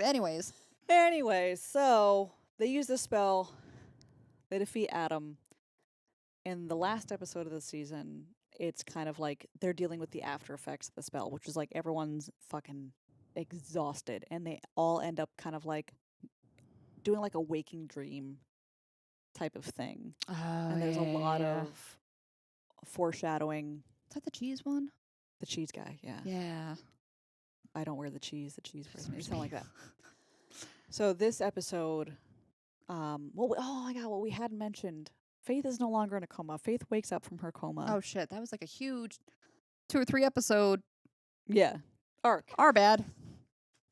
Anyways, Anyways, so they use this spell, they defeat Adam. In the last episode of the season, it's kind of like they're dealing with the after effects of the spell, which is like everyone's fucking exhausted, and they all end up kind of like doing like a waking dream type of thing. And there's a lot of foreshadowing. Is that the cheese one? The cheese guy, yeah. Yeah. I don't wear the cheese wears me. Something like that. So this episode, oh my god, what we hadn't mentioned. Faith is no longer in a coma. Faith wakes up from her coma. Oh shit, that was like a huge 2 or 3 episode Yeah. Arc. Our bad.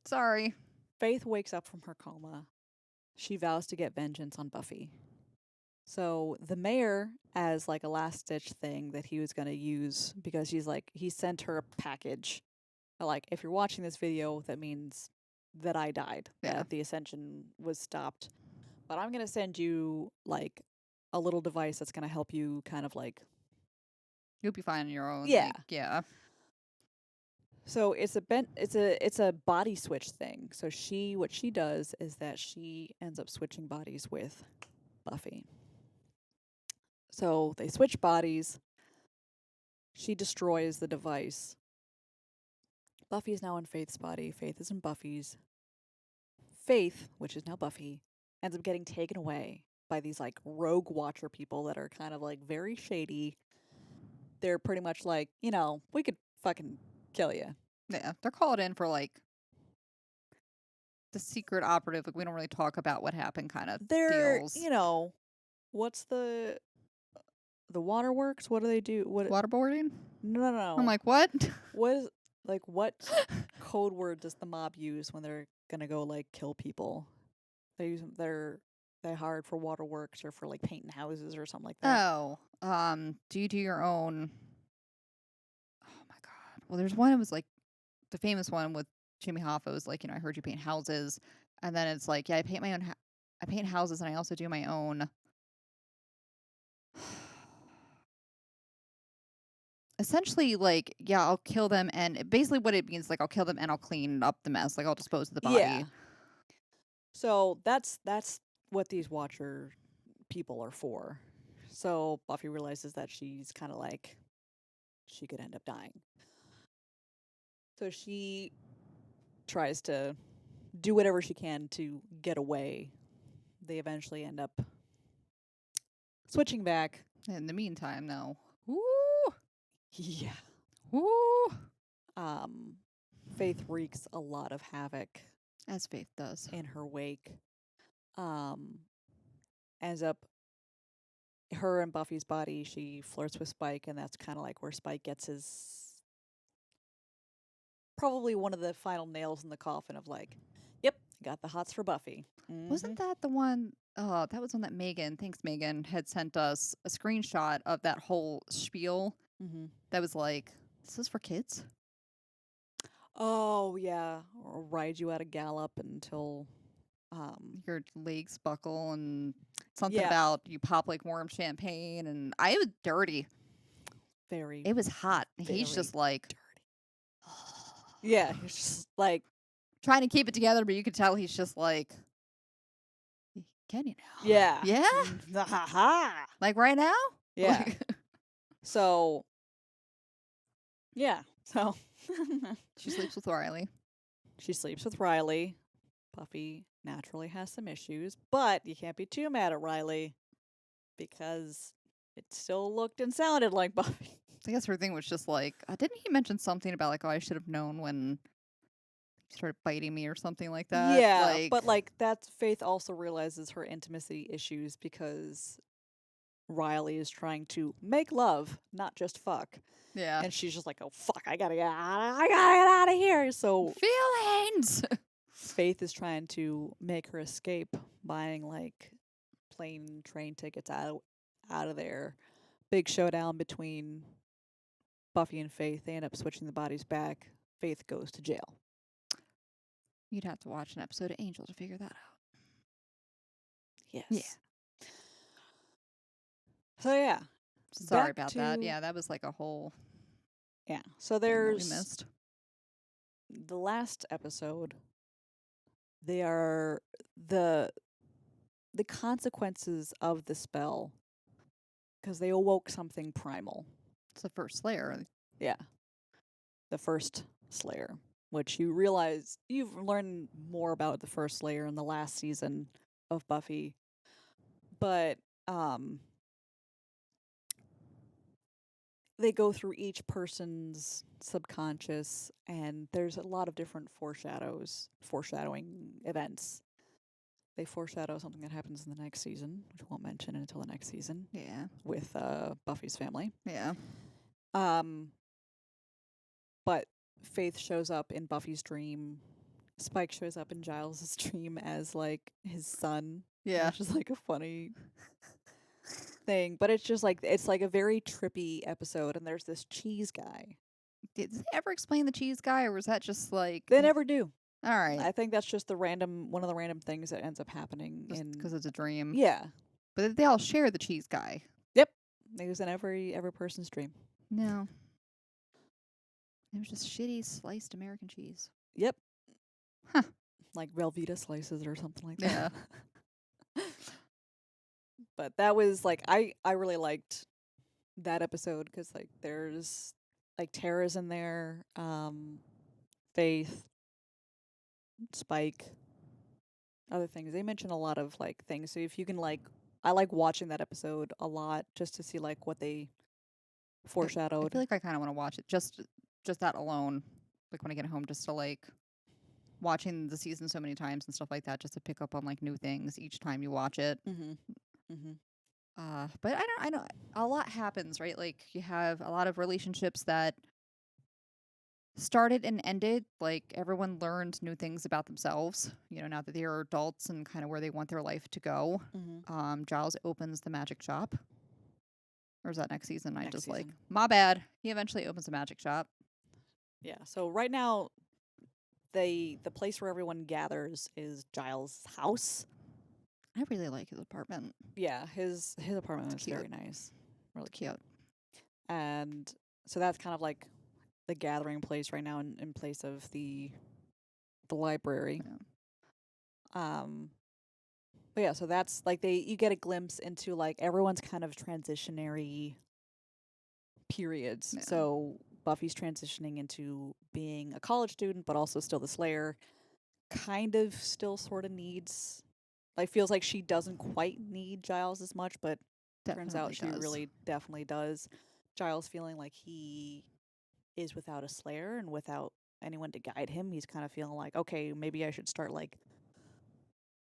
Sorry. Faith wakes up from her coma. She vows to get vengeance on Buffy. So the mayor, as like a last ditch thing that he was going to use, because he sent her a package. Like, if you're watching this video, that means that I died, Yeah. that the ascension was stopped. But I'm going to send you like a little device that's going to help you kind of like. You'll be fine on your own. Yeah. Like, yeah. So it's a body switch thing. So what she does is that she ends up switching bodies with Buffy. So they switch bodies. She destroys the device. Buffy's now in Faith's body. Faith is in Buffy's. Faith, which is now Buffy, ends up getting taken away by these like rogue watcher people that are kind of like very shady. They're pretty much like, we could fucking kill you. Yeah. They're called in for like the secret operative. Like, we don't really talk about what happened kind of They're, deals. what's the waterworks? What do they do? What? Waterboarding? No. I'm like, what? What code word does the mob use when they're gonna go like kill people? They're hired for waterworks or for like painting houses or something like that. Oh. Do you do your own? Oh my god. Well, there's one. It was like the famous one with Jimmy Hoffa. Was like, I heard you paint houses, and then it's like, yeah, I paint my own. I paint houses, and I also do my own. Essentially, like, yeah, I'll kill them, and basically what it means, like, I'll kill them and I'll clean up the mess, like, I'll dispose of the body. Yeah. So that's what these watcher people are for. So Buffy realizes that she's kind of like, she could end up dying. So she tries to do whatever she can to get away. They eventually end up switching back. In the meantime, though, Yeah. Woo! Um, Faith wreaks a lot of havoc As Faith does. in her wake. Um, Ends up her and Buffy's body. She flirts with Spike, and that's kind of like where Spike gets his probably one of the final nails in the coffin of like, yep, got the hots for Buffy. Wasn't that the one? Oh, that was one that Megan, thanks Megan, had sent us a screenshot of that whole spiel Mm-hmm. that was like, this is for kids? Oh yeah, or ride you at a gallop until, Your legs buckle and something yeah, about you pop like warm champagne. And I was dirty. very, It was hot. And he's very just like, dirty. Yeah, he's just like, trying to keep it together, but you could tell he's just like, can you now? yeah, Yeah? ha ha, Like right now? yeah. Like, So, yeah, so she sleeps with Riley. she sleeps with Riley. Buffy naturally has some issues, but you can't be too mad at Riley because it still looked and sounded like Buffy. I guess her thing was just like, didn't he mention something about like, oh, I should have known when he started biting me or something like that? Yeah, Like, but like that Faith also realizes her intimacy issues because Riley is trying to make love, not just fuck. yeah. And she's just like, "Oh fuck, I gotta get out of here." So Feelings! Faith is trying to make her escape, buying like plane train tickets out of there. Big showdown between Buffy and Faith. They end up switching the bodies back. Faith goes to jail. You'd have to watch an episode of Angel to figure that out. Yes. Yeah. So yeah. Sorry Back about that. to- Yeah, that was like a whole Yeah. So thing that we there's missed. the last episode. They are the consequences of the spell because they awoke something primal. It's the first Slayer. Yeah. The first Slayer, which you realize you've learned more about the first Slayer in the last season of Buffy. But they go through each person's subconscious and there's a lot of different foreshadowing events. They foreshadow something that happens in the next season, which I won't mention until the next season, Yeah. with Buffy's family. Yeah. But Faith shows up in Buffy's dream. Spike shows up in Giles' dream as like his son. Yeah. Which is like a funny thing. But it's just like it's like a very trippy episode and there's this cheese guy. Did they ever explain the cheese guy, or was that just like They never do. All right, I think that's just one of the random things that ends up happening just in because it's a dream? Yeah. But they all share the cheese guy. Yep. It was in every person's dream. No, it was just shitty sliced American cheese. Yep. Huh. Like Velveeta slices or something like that. Yeah. But that was like I really liked that episode because like there's like Tara's in there, Faith, Spike, other things. They mention a lot of like things. So if you can like, I like watching that episode a lot just to see like what they I foreshadowed. feel like I kind of want to watch it just that alone. Like when I get home, just to like watching the season so many times and stuff like that, just to pick up on like new things each time you watch it. Mm-hmm. Mm-hmm. But I know a lot happens, right? Like you have a lot of relationships that started and ended. Like everyone learned new things about themselves, now that they are adults and kind of where they want their life to go. Mm-hmm. Giles opens the magic shop. Or is that next season? Next Like, season. my bad. He eventually opens a magic shop. Yeah. So right now, the place where everyone gathers is Giles' house. I really like his apartment. Yeah, his apartment It's is very cute. nice, really Cute. cute. And so that's kind of like the gathering place right now in place of the library. Yeah. But yeah, so that's like you get a glimpse into like everyone's kind of transitionary periods. Yeah. So Buffy's transitioning into being a college student, but also still the Slayer. Kind of still sort of needs, like, feels like she doesn't quite need Giles as much, but turns out she Definitely does. really definitely does. Giles feeling like he is without a Slayer and without anyone to guide him. He's kind of feeling like, okay, maybe I should start like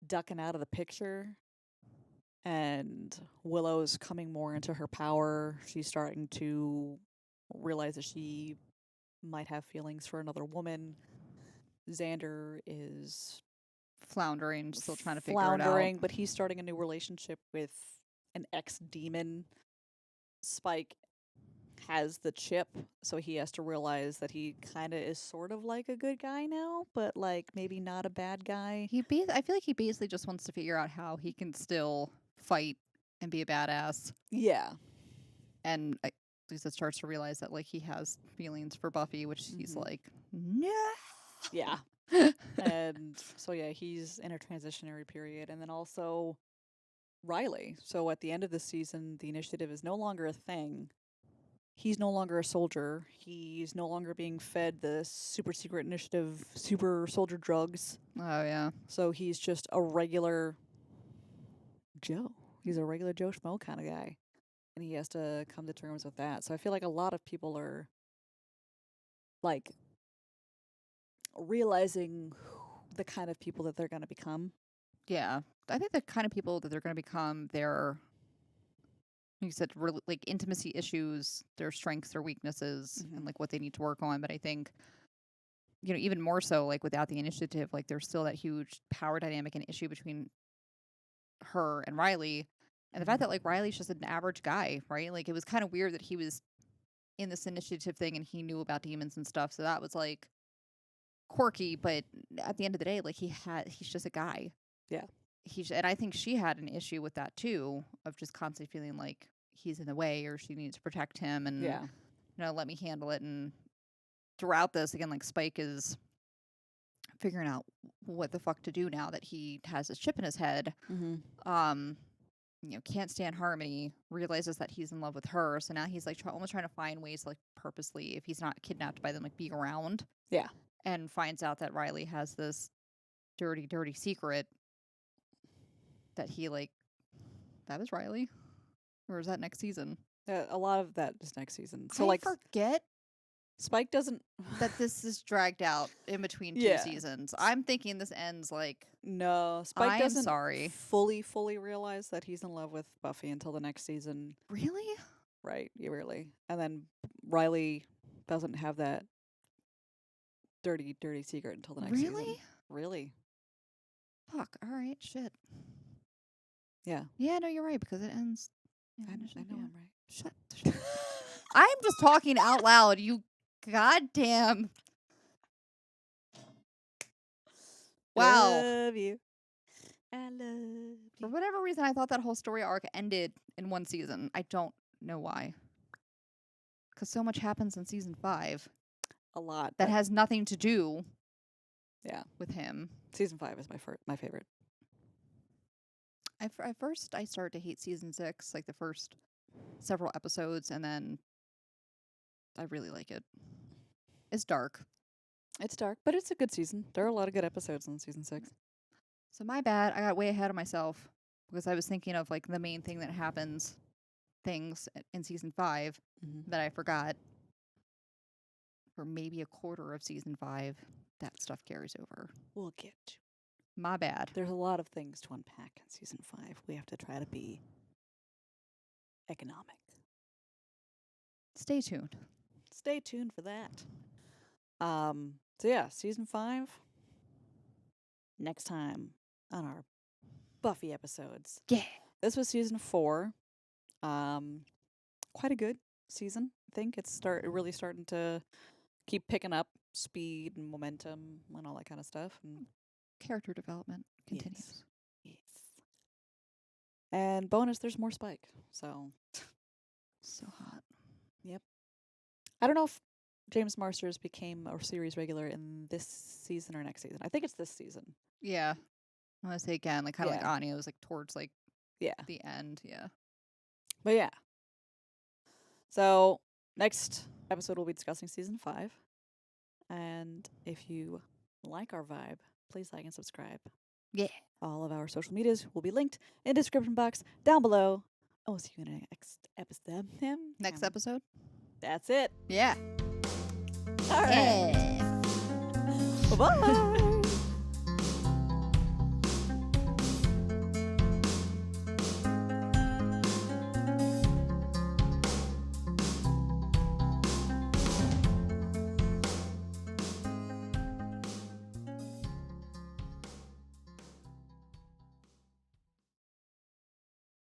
ducking out of the picture. And Willow's coming more into her power. She's starting to realize that she might have feelings for another woman. Xander is Floundering, still trying to figure it out. floundering, but he's starting a new relationship with an ex-demon. Spike has the chip, so he has to realize that he kind of is sort of like a good guy now, but like maybe not a bad guy. I feel like he basically just wants to figure out how he can still fight and be a badass. Yeah. And Lisa starts to realize that like he has feelings for Buffy, which he's Mhm. like, no. Yeah. And so yeah, he's in a transitionary period. And then also Riley. So at the end of the season, the initiative is no longer a thing. He's no longer a soldier. He's no longer being fed the super secret initiative super soldier drugs. Oh yeah. So he's just a regular Joe. He's a regular Joe Schmo kind of guy. And he has to come to terms with that. So I feel like a lot of people are like realizing the kind of people that they're going to become. Yeah. I think the kind of people that they're going to become, they're, like you said, really, like intimacy issues, their strengths, their weaknesses, and Mhm. like what they need to work on. But I think, even more so, like without the initiative, like there's still that huge power dynamic and issue between her and Riley. And the fact Mhm. that like Riley's just an average guy, right? Like it was kind of weird that he was in this initiative thing and he knew about demons and stuff. So that was like quirky, but at the end of the day, like he's just a guy. Yeah. And I think she had an issue with that too, of just constantly feeling like he's in the way or she needs to protect him and Yeah. let me handle it. And throughout this, again, like Spike is figuring out what the fuck to do now that he has this chip in his head. Mhm. Um, can't stand Harmony, realizes that he's in love with her. So now he's like almost trying to find ways to, like purposely, if he's not kidnapped by them, like be around. Yeah. And finds out that Riley has this dirty, dirty secret that he like. That was Riley, or is that next season? A lot of that is next season. So I like forget Spike doesn't that this is dragged out in between two Yeah. seasons. I'm thinking this ends like. No, Spike I'm doesn't sorry. fully realize that he's in love with Buffy until the next season. Really? Right, you really. And then Riley doesn't have that dirty secret until the next season. Really? Really? Fuck. All right. Shit. Yeah. Yeah. No, you're right because it ends. I know I'm right. Shut. I'm just talking out loud. You goddamn. Wow. Love you. I love For you. whatever reason, I thought that whole story arc ended in one season. I don't know why. Because so much happens in season 5 A lot. that has nothing to do Yeah. with him. Season 5 is my favorite. At first, I started to hate season 6, like the first several episodes, and then I really like it. It's dark. It's dark, but it's a good season. There are a lot of good episodes in season 6. So my bad. I got way ahead of myself because I was thinking of like the main thing that happens things in season 5 Mm-hmm. that I forgot. For maybe a quarter of season 5, that stuff carries over. We'll get to. My bad. There's a lot of things to unpack in season 5. We have to try to be economic. Stay tuned. Stay tuned for that. So yeah, season 5. Next time on our Buffy episodes. Yeah. This was season 4. Quite a good season. I think it's really starting to keep picking up speed and momentum and all that kind of stuff. And Character development continues. yes. And bonus, there's more Spike. So So hot. I don't know if James Marsters became a series regular in this season or next season. I think it's this season. Yeah. I want to say again, like kind of Yeah. like Anya was like towards like Yeah. the end. Yeah. But yeah. So next episode we'll be discussing season 5. And if you like our vibe, please like and subscribe. Yeah. All of our social medias will be linked in the description box down below. Oh, see you in the next episode. Next episode? That's it. Yeah. All right. Yeah. Bye-bye.